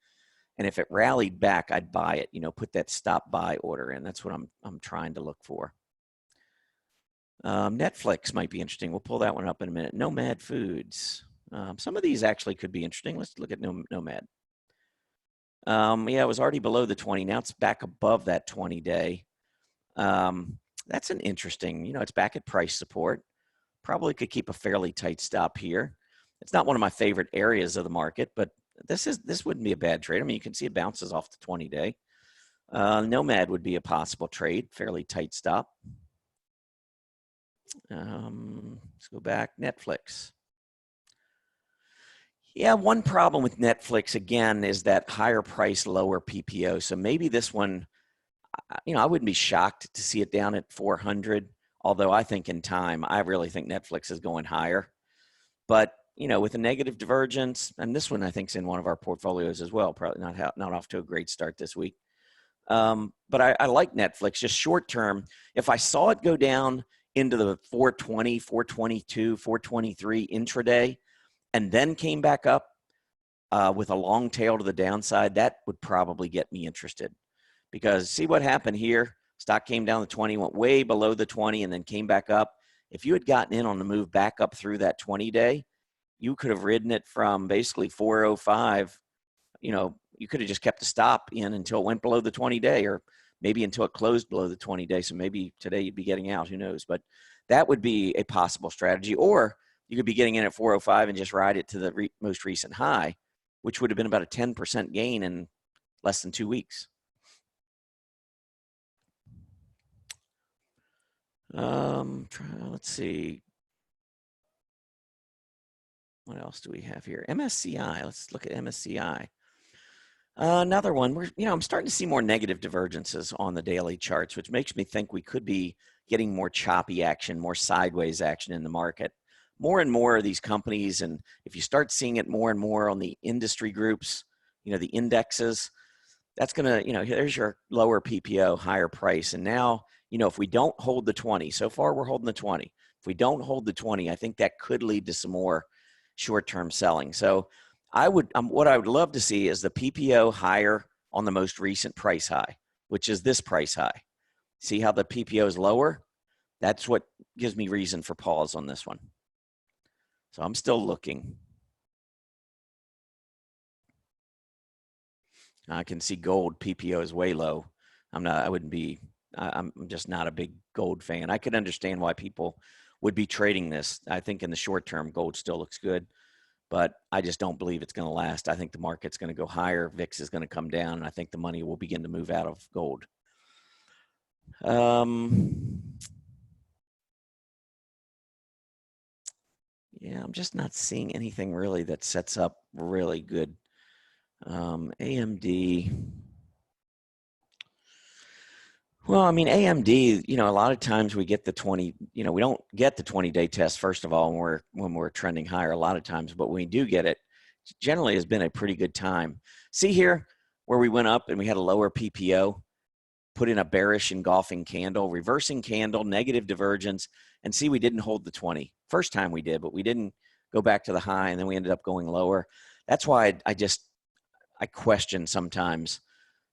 And if it rallied back, I'd buy it, put that stop buy order in. That's what I'm trying to look for. Netflix might be interesting. We'll pull that one up in a minute. Nomad Foods. Some of these actually could be interesting. Let's look at Nomad. Yeah, it was already below the 20. Now it's back above that 20-day. That's an interesting, it's back at price support. Probably could keep a fairly tight stop here. It's not one of my favorite areas of the market, but this wouldn't be a bad trade. I mean, you can see it bounces off the 20-day. Nomad would be a possible trade, fairly tight stop. Let's go back. Netflix. Yeah, one problem with Netflix, again, is that higher price, lower PPO. So maybe this one, I wouldn't be shocked to see it down at 400, although I think in time, I really think Netflix is going higher. But, with a negative divergence, and this one I think is in one of our portfolios as well, probably not off to a great start this week. But I like Netflix, just short term. If I saw it go down into the 420, 422, 423 intraday, and then came back up with a long tail to the downside, that would probably get me interested. Because see what happened here? Stock came down to 20, went way below the 20, and then came back up. If you had gotten in on the move back up through that 20-day, you could have ridden it from basically 405. You could have just kept the stop in until it went below the 20-day, or maybe until it closed below the 20-day. So maybe today you'd be getting out, who knows? But that would be a possible strategy. Or you could be getting in at 405 and just ride it to the most recent high, which would have been about a 10% gain in less than 2 weeks. Let's see. What else do we have here? MSCI. Let's look at MSCI. Another one. I'm starting to see more negative divergences on the daily charts, which makes me think we could be getting more choppy action, more sideways action in the market. More and more of these companies, and if you start seeing it more and more on the industry groups, the indexes, that's going to, here's your lower PPO, higher price. And now, if we don't hold the 20, so far we're holding the 20. If we don't hold the 20, I think that could lead to some more short-term selling. So what I would love to see is the PPO higher on the most recent price high, which is this price high. See how the PPO is lower? That's what gives me reason for pause on this one. So I'm still looking. I can see gold PPO is way low. I'm just not a big gold fan. I could understand why people would be trading this. I think in the short term, gold still looks good, but I just don't believe it's going to last. I think the market's going to go higher. VIX is going to come down, and I think the money will begin to move out of gold. Yeah, I'm just not seeing anything really that sets up really good. AMD. Well, I mean, AMD, a lot of times we get the 20, we don't get the 20-day test, first of all, when we're trending higher a lot of times, but when we do get it, generally has been a pretty good time. See here where we went up and we had a lower PPO, put in a bearish engulfing candle, reversing candle, negative divergence, and see we didn't hold the 20. First time we did, but we didn't go back to the high, and then we ended up going lower. That's why I question sometimes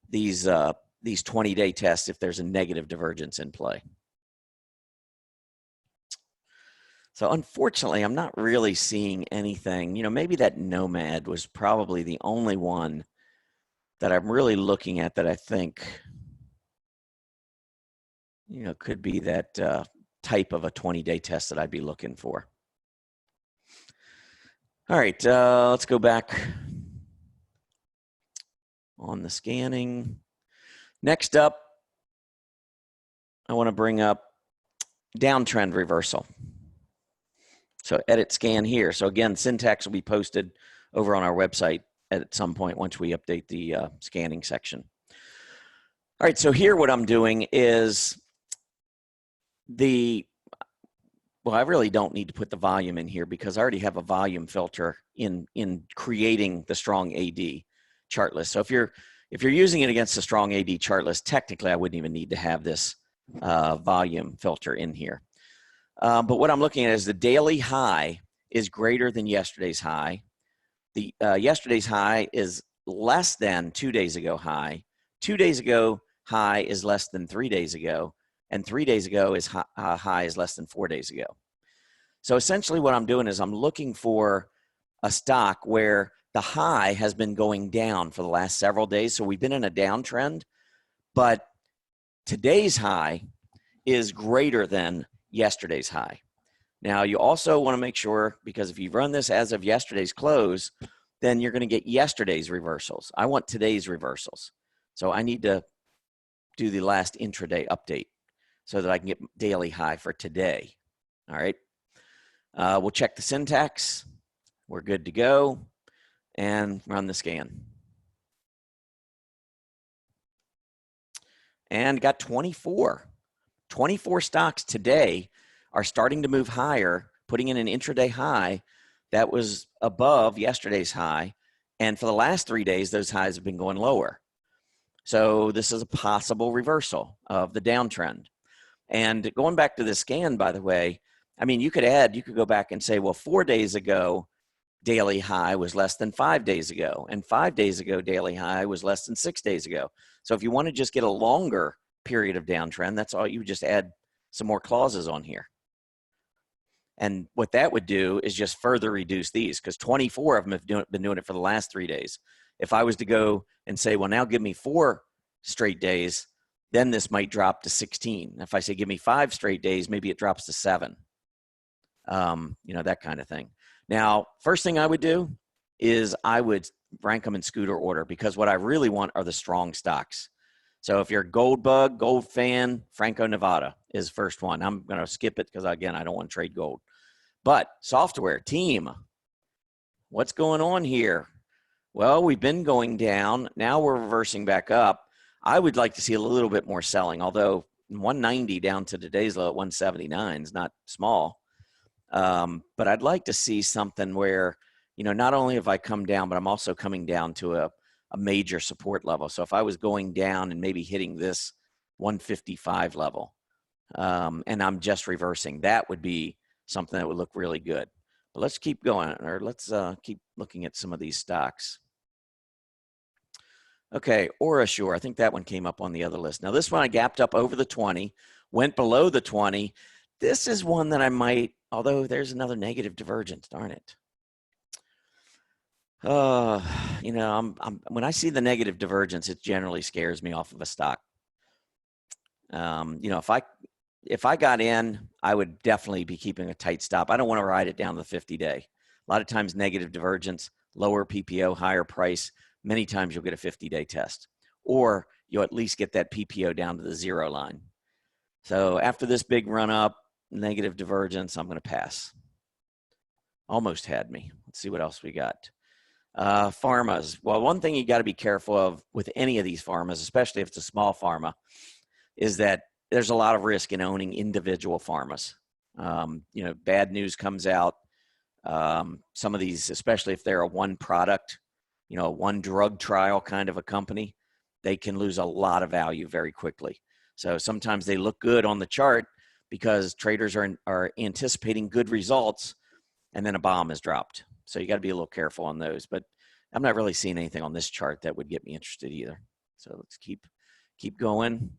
these 20-day tests if there's a negative divergence in play. So unfortunately, I'm not really seeing anything. Maybe that Nomad was probably the only one that I'm really looking at that I think, could be that type of a 20-day test that I'd be looking for. All right, let's go back on the scanning. Next up, I want to bring up downtrend reversal. So edit scan here. So again, syntax will be posted over on our website at some point once we update the scanning section. All right, so here what I'm doing is I really don't need to put the volume in here because I already have a volume filter in creating the strong AD chart list. So if you're using it against a strong AD chart list, technically I wouldn't even need to have this volume filter in here. But what I'm looking at is the daily high is greater than yesterday's high. The yesterday's high is less than 2 days ago high. 2 days ago high is less than 3 days ago. And 3 days ago is high is less than 4 days ago. So essentially what I'm doing is I'm looking for a stock where the high has been going down for the last several days. So we've been in a downtrend, but today's high is greater than yesterday's high. Now you also want to make sure, because if you run this as of yesterday's close, then you're going to get yesterday's reversals. I want today's reversals. So I need to do the last intraday update so that I can get daily high for today. All right. We'll check the syntax. We're good to go. And run the scan. And got 24 stocks today are starting to move higher, putting in an intraday high that was above yesterday's high. And for the last 3 days, those highs have been going lower. So this is a possible reversal of the downtrend. And going back to the scan, by the way, I mean, you could go back and say, well, 4 days ago, daily high was less than 5 days ago. And 5 days ago, daily high was less than 6 days ago. So if you want to just get a longer period of downtrend, that's all. You just add some more clauses on here. And what that would do is just further reduce these, because 24 of them have been doing it for the last 3 days. If I was to go and say, well, now give me 4 straight days, then this might drop to 16. If I say, give me 5 straight days, maybe it drops to 7. You know, that kind of thing. Now, first thing I would do is I would rank them in scooter order, because what I really want are the strong stocks. So if you're a gold bug, gold fan, Franco-Nevada is first one. I'm going to skip it because, again, I don't want to trade gold. But software, team, what's going on here? Well, we've been going down. Now we're reversing back up. I would like to see a little bit more selling, although 190 down to today's low at 179 is not small. But I'd like to see something where, you know, not only have I come down, but I'm also coming down to a major support level. So if I was going down and maybe hitting this 155 level, and I'm just reversing, that would be something that would look really good. But let's keep going, or let's keep looking at some of these stocks. Okay, Orasure, I think that one came up on the other list. Now this one I gapped up over the 20, went below the 20. This is one that I might, although there's another negative divergence, darn it. You know, when I see the negative divergence, it generally scares me off of a stock. You know, if I got in, I would definitely be keeping a tight stop. I don't want to ride it down to the 50-day. A lot of times negative divergence, lower PPO, higher price. Many times you'll get a 50-day test, or you'll at least get that PPO down to the 0 line. So after this big run up, negative divergence, I'm going to pass. Almost had me. Let's see what else we got. Pharmas. Well, one thing you got to be careful of with any of these pharmas, especially if it's a small pharma, is that there's a lot of risk in owning individual pharmas. You know, bad news comes out. Some of these, especially if they're a one product, you know, one drug trial kind of a company, they can lose a lot of value very quickly. So sometimes they look good on the chart because traders are anticipating good results, and then a bomb is dropped. So you got to be a little careful on those. But I'm not really seeing anything on this chart that would get me interested either. So let's keep going.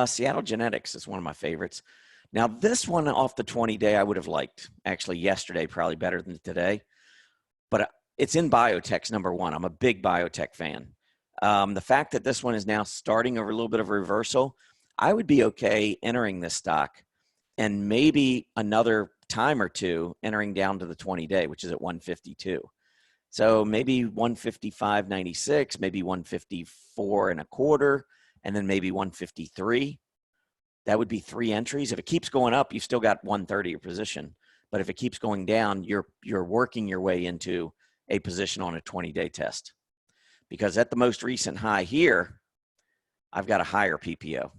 Seattle Genetics is one of my favorites. Now this one off the 20-day I would have liked. Actually yesterday probably better than today. But it's in biotechs, number one. I'm a big biotech fan. The fact that this one is now starting over a little bit of a reversal, I would be okay entering this stock and maybe another time or two entering down to the 20-day, which is at 152. So maybe 155.96, maybe 154.25, and then maybe 153. That would be 3 entries. If it keeps going up, you've still got 130 your position. But if it keeps going down, you're working your way into a position on a 20-day test. Because at the most recent high here, I've got a higher PPO.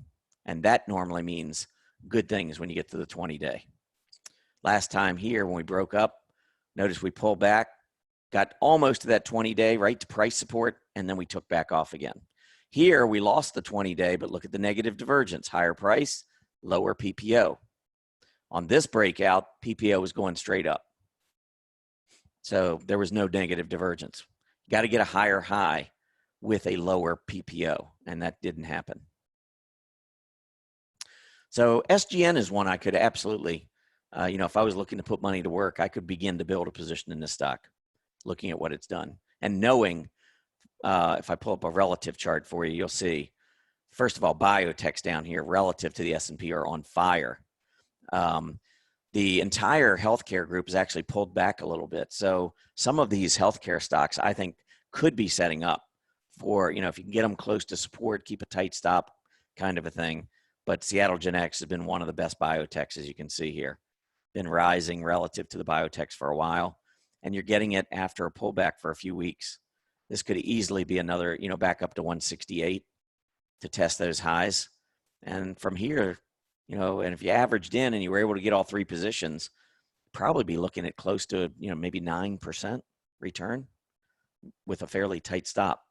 And that normally means good things when you get to the 20-day. Last time here when we broke up, notice we pulled back, got almost to that 20-day, right to price support, and then we took back off again. Here we lost the 20-day, but look at the negative divergence, higher price, lower PPO. On this breakout, PPO was going straight up. So there was no negative divergence. You got to get a higher high with a lower PPO, and that didn't happen. So SGN is one I could absolutely, you know, if I was looking to put money to work, I could begin to build a position in this stock, looking at what it's done. And knowing, if I pull up a relative chart for you, you'll see, first of all, biotechs down here relative to the S&P are on fire. The entire healthcare group is actually pulled back a little bit. So some of these healthcare stocks, I think, could be setting up for, you know, if you can get them close to support, keep a tight stop kind of a thing. But Seattle Genetics has been one of the best biotechs, as you can see here. Been rising relative to the biotechs for a while. And you're getting it after a pullback for a few weeks. This could easily be another, you know, back up to 168 to test those highs. And from here, you know, and if you averaged in and you were able to get all 3 positions, probably be looking at close to, you know, maybe 9% return with a fairly tight stop.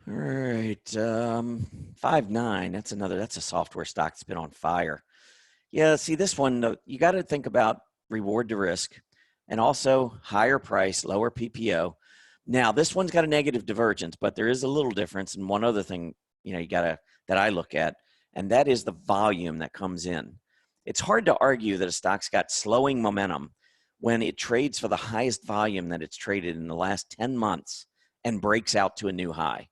All right, 5.9. That's a software stock that's been on fire. Yeah, see this one, you got to think about reward to risk and also higher price, lower PPO. Now this one's got a negative divergence, but there is a little difference. And one other thing, you know, that I look at, and that is the volume that comes in. It's hard to argue that a stock's got slowing momentum when it trades for the highest volume that it's traded in the last 10 months and breaks out to a new high.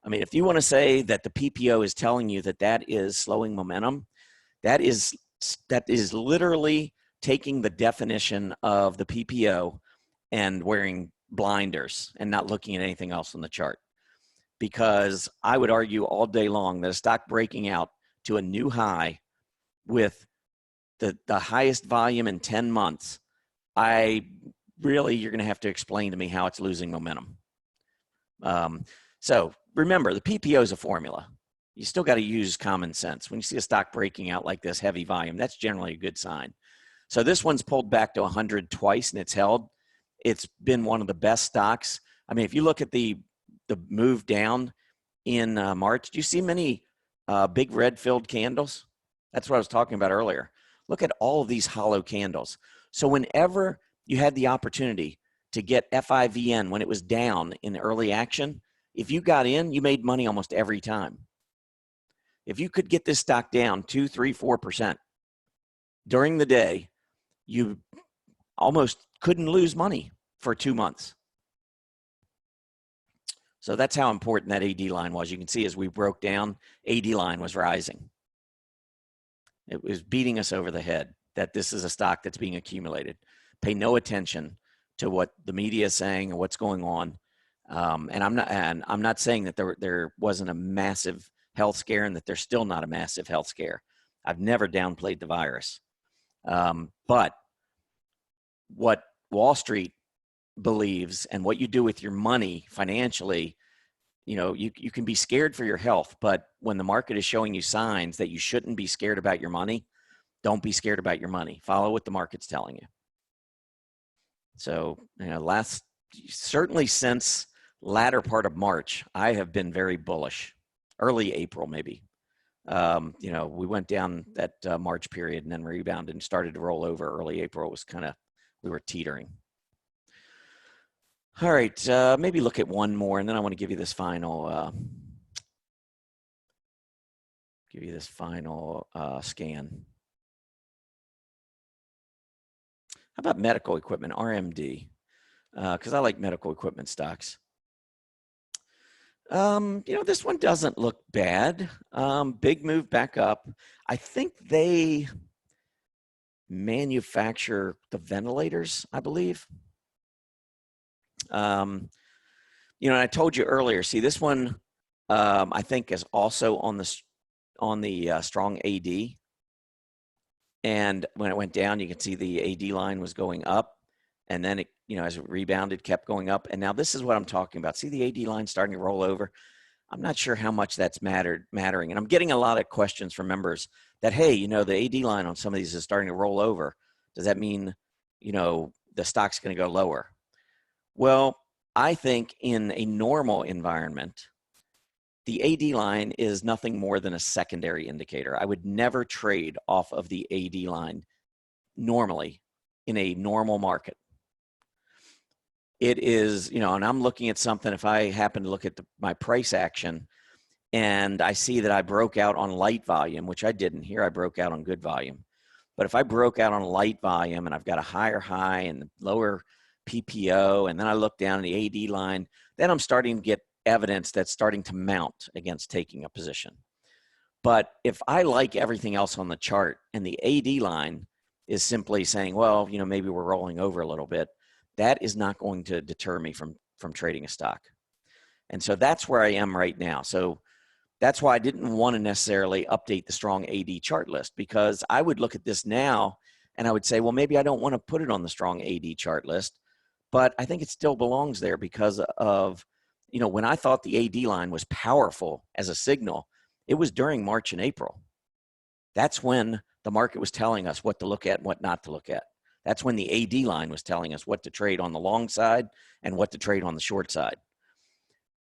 I mean, if you want to say that the PPO is telling you that that is slowing momentum, that is literally taking the definition of the PPO and wearing blinders and not looking at anything else on the chart. Because I would argue all day long that a stock breaking out to a new high with the highest volume in 10 months, you're going to have to explain to me how it's losing momentum. So remember, the PPO is a formula. You still got to use common sense. When you see a stock breaking out like this, heavy volume, that's generally a good sign. So this one's pulled back to 100 twice and it's held. It's been one of the best stocks. I mean, if you look at the move down in March, do you see many big red filled candles? That's what I was talking about earlier. Look at all of these hollow candles. So whenever you had the opportunity to get FIVN when it was down in early action, if you got in, you made money almost every time. If you could get this stock down 2, 3, 4% during the day, you almost couldn't lose money for 2 months. So that's how important that AD line was. You can see as we broke down, AD line was rising. It was beating us over the head that this is a stock that's being accumulated. Pay no attention to what the media is saying or what's going on. And I'm not saying that there wasn't a massive health scare and that there's still not a massive health scare. I've never downplayed the virus. But what Wall Street believes and what you do with your money financially, you can be scared for your health, but when the market is showing you signs that you shouldn't be scared about your money, don't be scared about your money. Follow what the market's telling you. So, certainly since latter part of March, I have been very bullish. Early April, maybe. We went down that March period and then rebounded and started to roll over. Early April was we were teetering. All right, maybe look at one more, and then I want to give you this final scan. How about medical equipment, RMD? Because I like medical equipment stocks. This one doesn't look bad. Big move back up. I think they manufacture the ventilators, I believe. And I told you earlier, see this one, I think is also on the strong AD. And when it went down, you can see the AD line was going up. And then it, as it rebounded, kept going up. And now this is what I'm talking about. See the AD line starting to roll over? I'm not sure how much that's mattering. And I'm getting a lot of questions from members that, hey, the AD line on some of these is starting to roll over. Does that mean, the stock's going to go lower? Well, I think in a normal environment, the AD line is nothing more than a secondary indicator. I would never trade off of the AD line normally in a normal market. It is, and I'm looking at something, if I happen to look at my price action and I see that I broke out on light volume, which I didn't here, I broke out on good volume. But if I broke out on light volume and I've got a higher high and lower PPO, and then I look down at the AD line, then I'm starting to get evidence that's starting to mount against taking a position. But if I like everything else on the chart and the AD line is simply saying, well, maybe we're rolling over a little bit, that is not going to deter me from trading a stock. And so that's where I am right now. So that's why I didn't want to necessarily update the strong AD chart list, because I would look at this now and I would say, well, maybe I don't want to put it on the strong AD chart list, but I think it still belongs there because of, when I thought the AD line was powerful as a signal, it was during March and April. That's when the market was telling us what to look at and what not to look at. That's when the AD line was telling us what to trade on the long side and what to trade on the short side.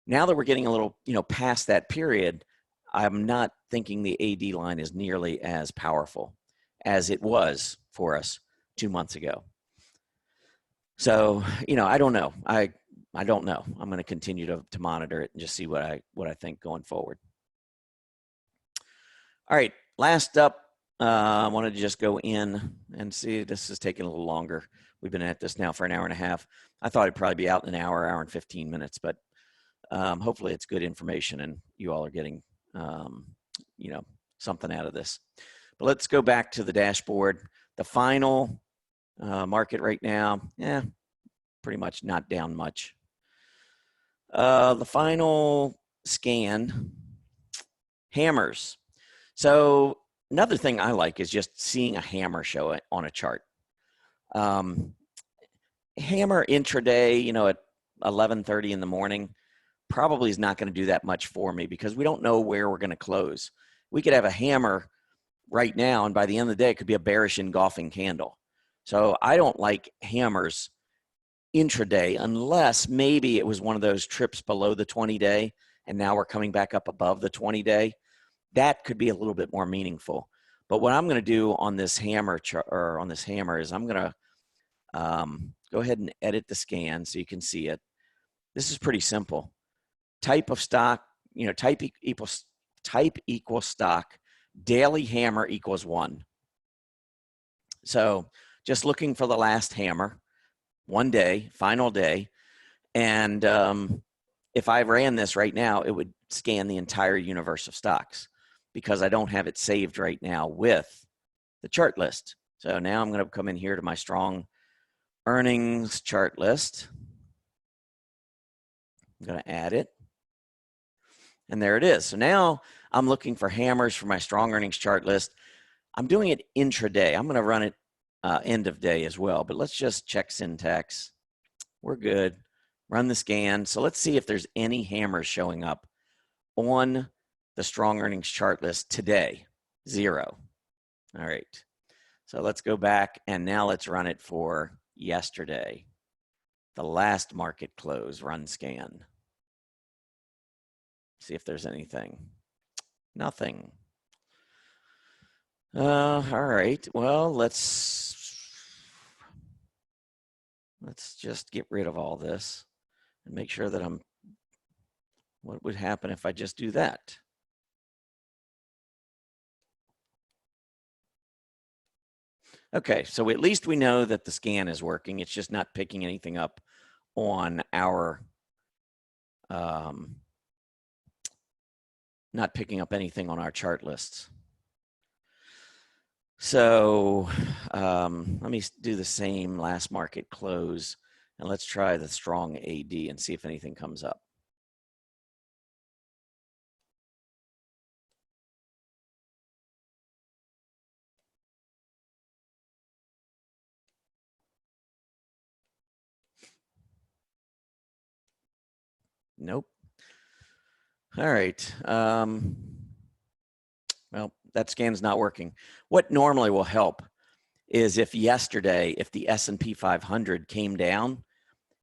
Now that we're getting a little, past that period, I'm not thinking the AD line is nearly as powerful as it was for us 2 months ago. So, I don't know. I don't know. I'm going to continue to monitor it and just see what I think going forward. All right, last up, I wanted to just go in and see, this is taking a little longer, We've been at this now for an hour and a half. I thought it'd probably be out in an hour, hour and 15 minutes, but hopefully it's good information and you all are getting, you know, something out of this. But let's go back to the dashboard. The final market right now, pretty much not down much. The final scan, hammers. So another thing I like is just seeing a hammer show it on a chart. Hammer intraday, you know, at 11:30 in the morning, probably is not going to do that much for me because we don't know where we're going to close. We could have a hammer right now, and by the end of the day, it could be a bearish engulfing candle. So I don't like hammers intraday unless maybe it was one of those trips below the 20-day, and now we're coming back up above the 20-day. That could be a little bit more meaningful. But what I'm going to do on this hammer is I'm going to go ahead and edit the scan so you can see it. This is pretty simple. Type of stock, you know, type equals stock, daily hammer equals 1. So just looking for the last hammer, 1 day, final day. And if I ran this right now, it would scan the entire universe of stocks because I don't have it saved right now with the chart list. So now I'm going to come in here to my strong earnings chart list. I'm going to add it. And there it is. So now I'm looking for hammers for my strong earnings chart list. I'm doing it intraday. I'm going to run it end of day as well. But let's just check syntax. We're good. Run the scan. So let's see if there's any hammers showing up on the strong earnings chart list today. 0. All right. So let's go back and now let's run it for yesterday. The last market close, run scan. See if there's anything. Nothing. All right. Well, let's just get rid of all this and make sure that what would happen if I just do that? Okay, so at least we know that the scan is working. It's just not picking anything up on our, not picking up anything on our chart lists. So let me do the same last market close, and let's try the strong AD and see if anything comes up. Nope. All right. Well, that scan's not working. What normally will help is if yesterday, if the S&P 500 came down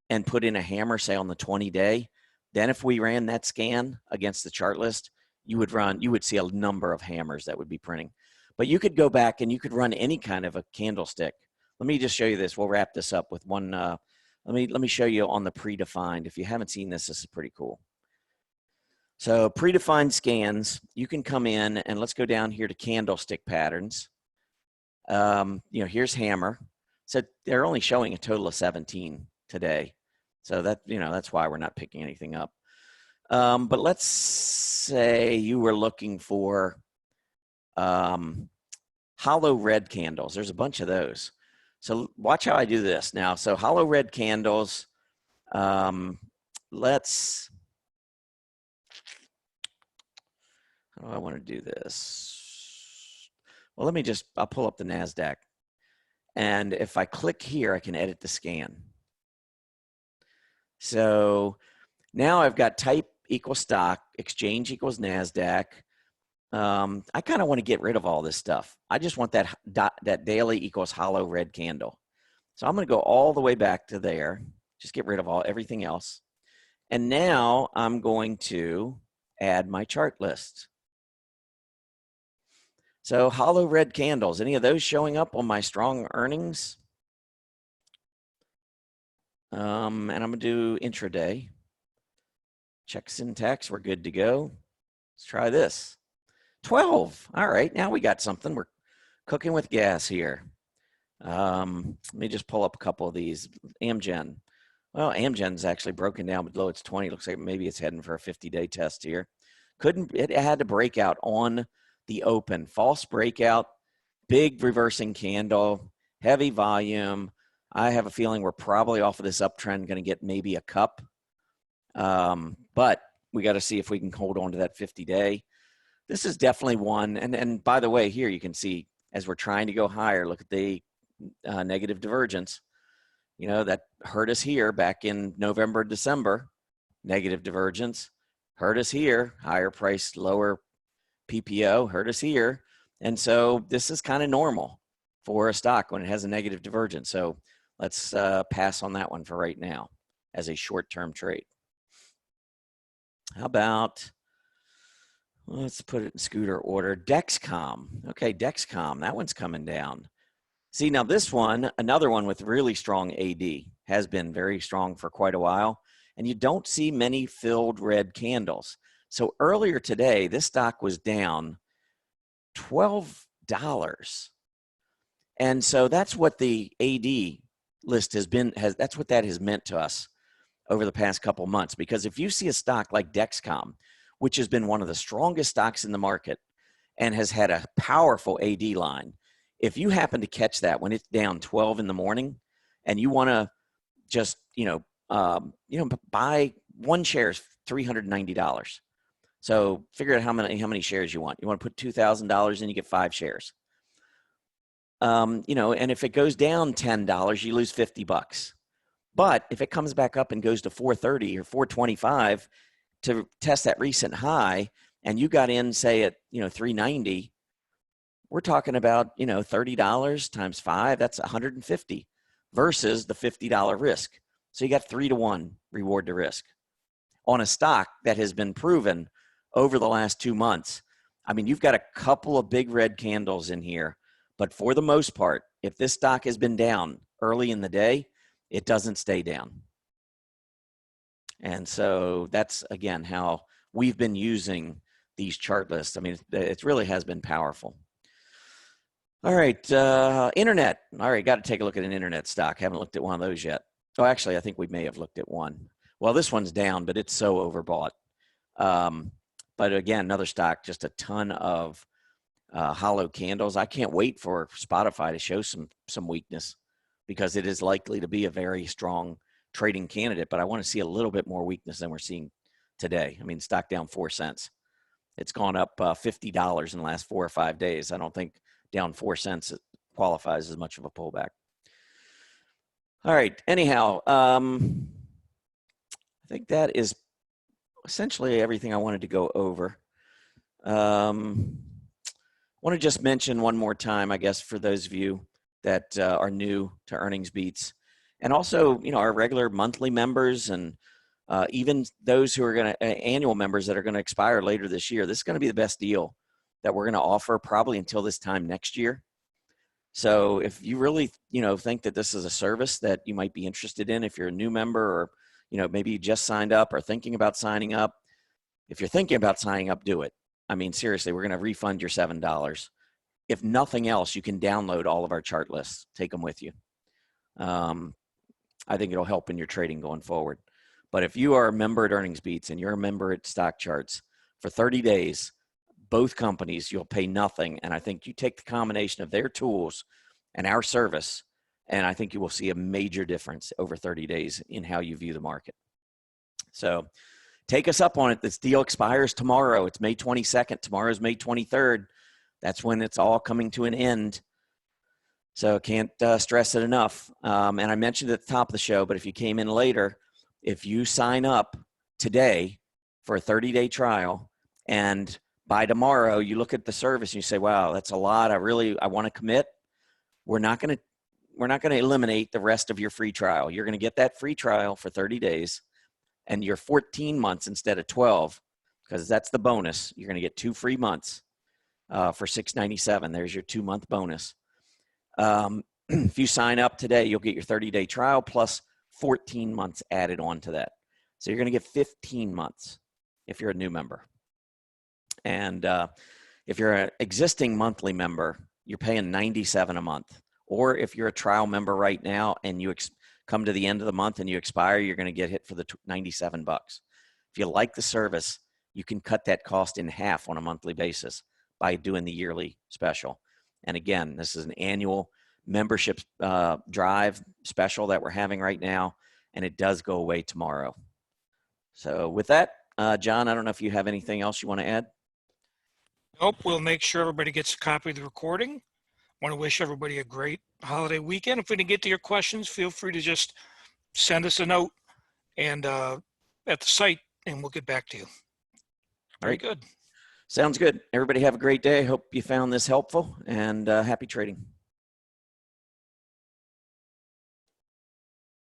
and put in a hammer, say on the 20-day, then if we ran that scan against the chart list, you would see a number of hammers that would be printing. But you could go back and you could run any kind of a candlestick. Let me just show you this. We'll wrap this up with one. Let me show you on the predefined. If you haven't seen this, this is pretty cool. So predefined scans, you can come in and let's go down here to candlestick patterns. You know, here's hammer. So they're only showing a total of 17 today. So that, you know, that's why we're not picking anything up. But let's say you were looking for hollow red candles. There's a bunch of those. So watch how I do this now. So hollow red candles, let's, how do I want to do this? Well, let me just, I'll pull up the NASDAQ. And if I click here, I can edit the scan. So now I've got type equals stock, exchange equals NASDAQ. I kind of want to get rid of all this stuff. I just want that daily equals hollow red candle. So I'm going to go all the way back to there, just get rid of everything else. And now I'm going to add my chart list. So hollow red candles, any of those showing up on my strong earnings? And I'm going to do intraday. Check syntax, we're good to go. Let's try this. 12. All right, now we got something. We're cooking with gas here. Let me just pull up a couple of these. Amgen. Well, Amgen's actually broken down below its 20. Looks like maybe it's heading for a 50-day test here. It had to break out on the open. False breakout, big reversing candle, heavy volume. I have a feeling we're probably off of this uptrend going to get maybe a cup. But we got to see if we can hold on to that 50-day. This is definitely one. And by the way, here you can see as we're trying to go higher, look at the negative divergence. You know, that hurt us here back in November, December. Negative divergence hurt us here. Higher price, lower PPO hurt us here. And so this is kind of normal for a stock when it has a negative divergence. So let's pass on that one for right now as a short-term trade. How about, let's put it in scooter order, Dexcom. Okay, Dexcom, that one's coming down. See, now this one, another one with really strong AD, has been very strong for quite a while, and you don't see many filled red candles. So earlier today, this stock was down $12. And so that's what the AD list has been, that's what that has meant to us over the past couple months. Because if you see a stock like Dexcom, which has been one of the strongest stocks in the market and has had a powerful AD line, if you happen to catch that when it's down 12 in the morning and you want to just, buy one share is $390. So figure out how many shares you want. You want to put $2,000 in, you get 5 shares. And if it goes down $10, you lose $50. But if it comes back up and goes to 430 or 425 to test that recent high, and you got in, say at, 390, we're talking about, $30 times 5, that's 150 versus the $50 risk. So you got 3-to-1 reward to risk on a stock that has been proven over the last 2 months. I mean, you've got a couple of big red candles in here, but for the most part, if this stock has been down early in the day, it doesn't stay down. And so that's, again, how we've been using these chart lists. I mean, it really has been powerful. All right, internet. All right, got to take a look at an internet stock. Haven't looked at one of those yet. Oh, actually, I think we may have looked at one. Well, this one's down, but it's so overbought. But again, another stock, just a ton of hollow candles. I can't wait for Spotify to show some weakness because it is likely to be a very strong trading candidate, but I want to see a little bit more weakness than we're seeing today. I mean, stock down 4 cents. It's gone up $50 in the last 4 or 5 days. I don't think down 4 cents qualifies as much of a pullback. All right. Anyhow, I think that is essentially everything I wanted to go over. I want to just mention one more time, I guess, for those of you that are new to earnings beats, and also, our regular monthly members and even those who are going to annual members that are going to expire later this year. This is going to be the best deal that we're going to offer probably until this time next year. So if you really, think that this is a service that you might be interested in, if you're a new member or, maybe you just signed up or thinking about signing up, if you're thinking about signing up, do it. I mean, seriously, we're going to refund your $7. If nothing else, you can download all of our chart lists, take them with you. I think it'll help in your trading going forward. But if you are a member at Earnings Beats and you're a member at Stock Charts, for 30 days, both companies, you'll pay nothing. And I think you take the combination of their tools and our service, and I think you will see a major difference over 30 days in how you view the market. So take us up on it. This deal expires tomorrow. It's May 22nd. Tomorrow's May 23rd. That's when it's all coming to an end. So can't stress it enough. And I mentioned at the top of the show, but if you came in later, if you sign up today for a 30-day trial and by tomorrow you look at the service and you say, wow, that's a lot. I want to commit. We're not going to eliminate the rest of your free trial. You're going to get that free trial for 30 days and your 14 months instead of 12, because that's the bonus. You're going to get 2 free months for $6.97. There's your 2-month bonus. If you sign up today, you'll get your 30-day trial plus 14 months added on to that. So you're going to get 15 months if you're a new member. And if you're an existing monthly member, you're paying $97 a month, Or if you're a trial member right now and you come to the end of the month and you expire, you're going to get hit for the 97 bucks. If you like the service, you can cut that cost in half on a monthly basis by doing the yearly special. And again, this is an annual membership drive special that we're having right now, and it does go away tomorrow. So with that, John, I don't know if you have anything else you want to add. Nope, we'll make sure everybody gets a copy of the recording. Want to wish everybody a great holiday weekend. If we didn't get to your questions, feel free to just send us a note and at the site, and we'll get back to you. Very good. Sounds good. Everybody have a great day. Hope you found this helpful, and happy trading.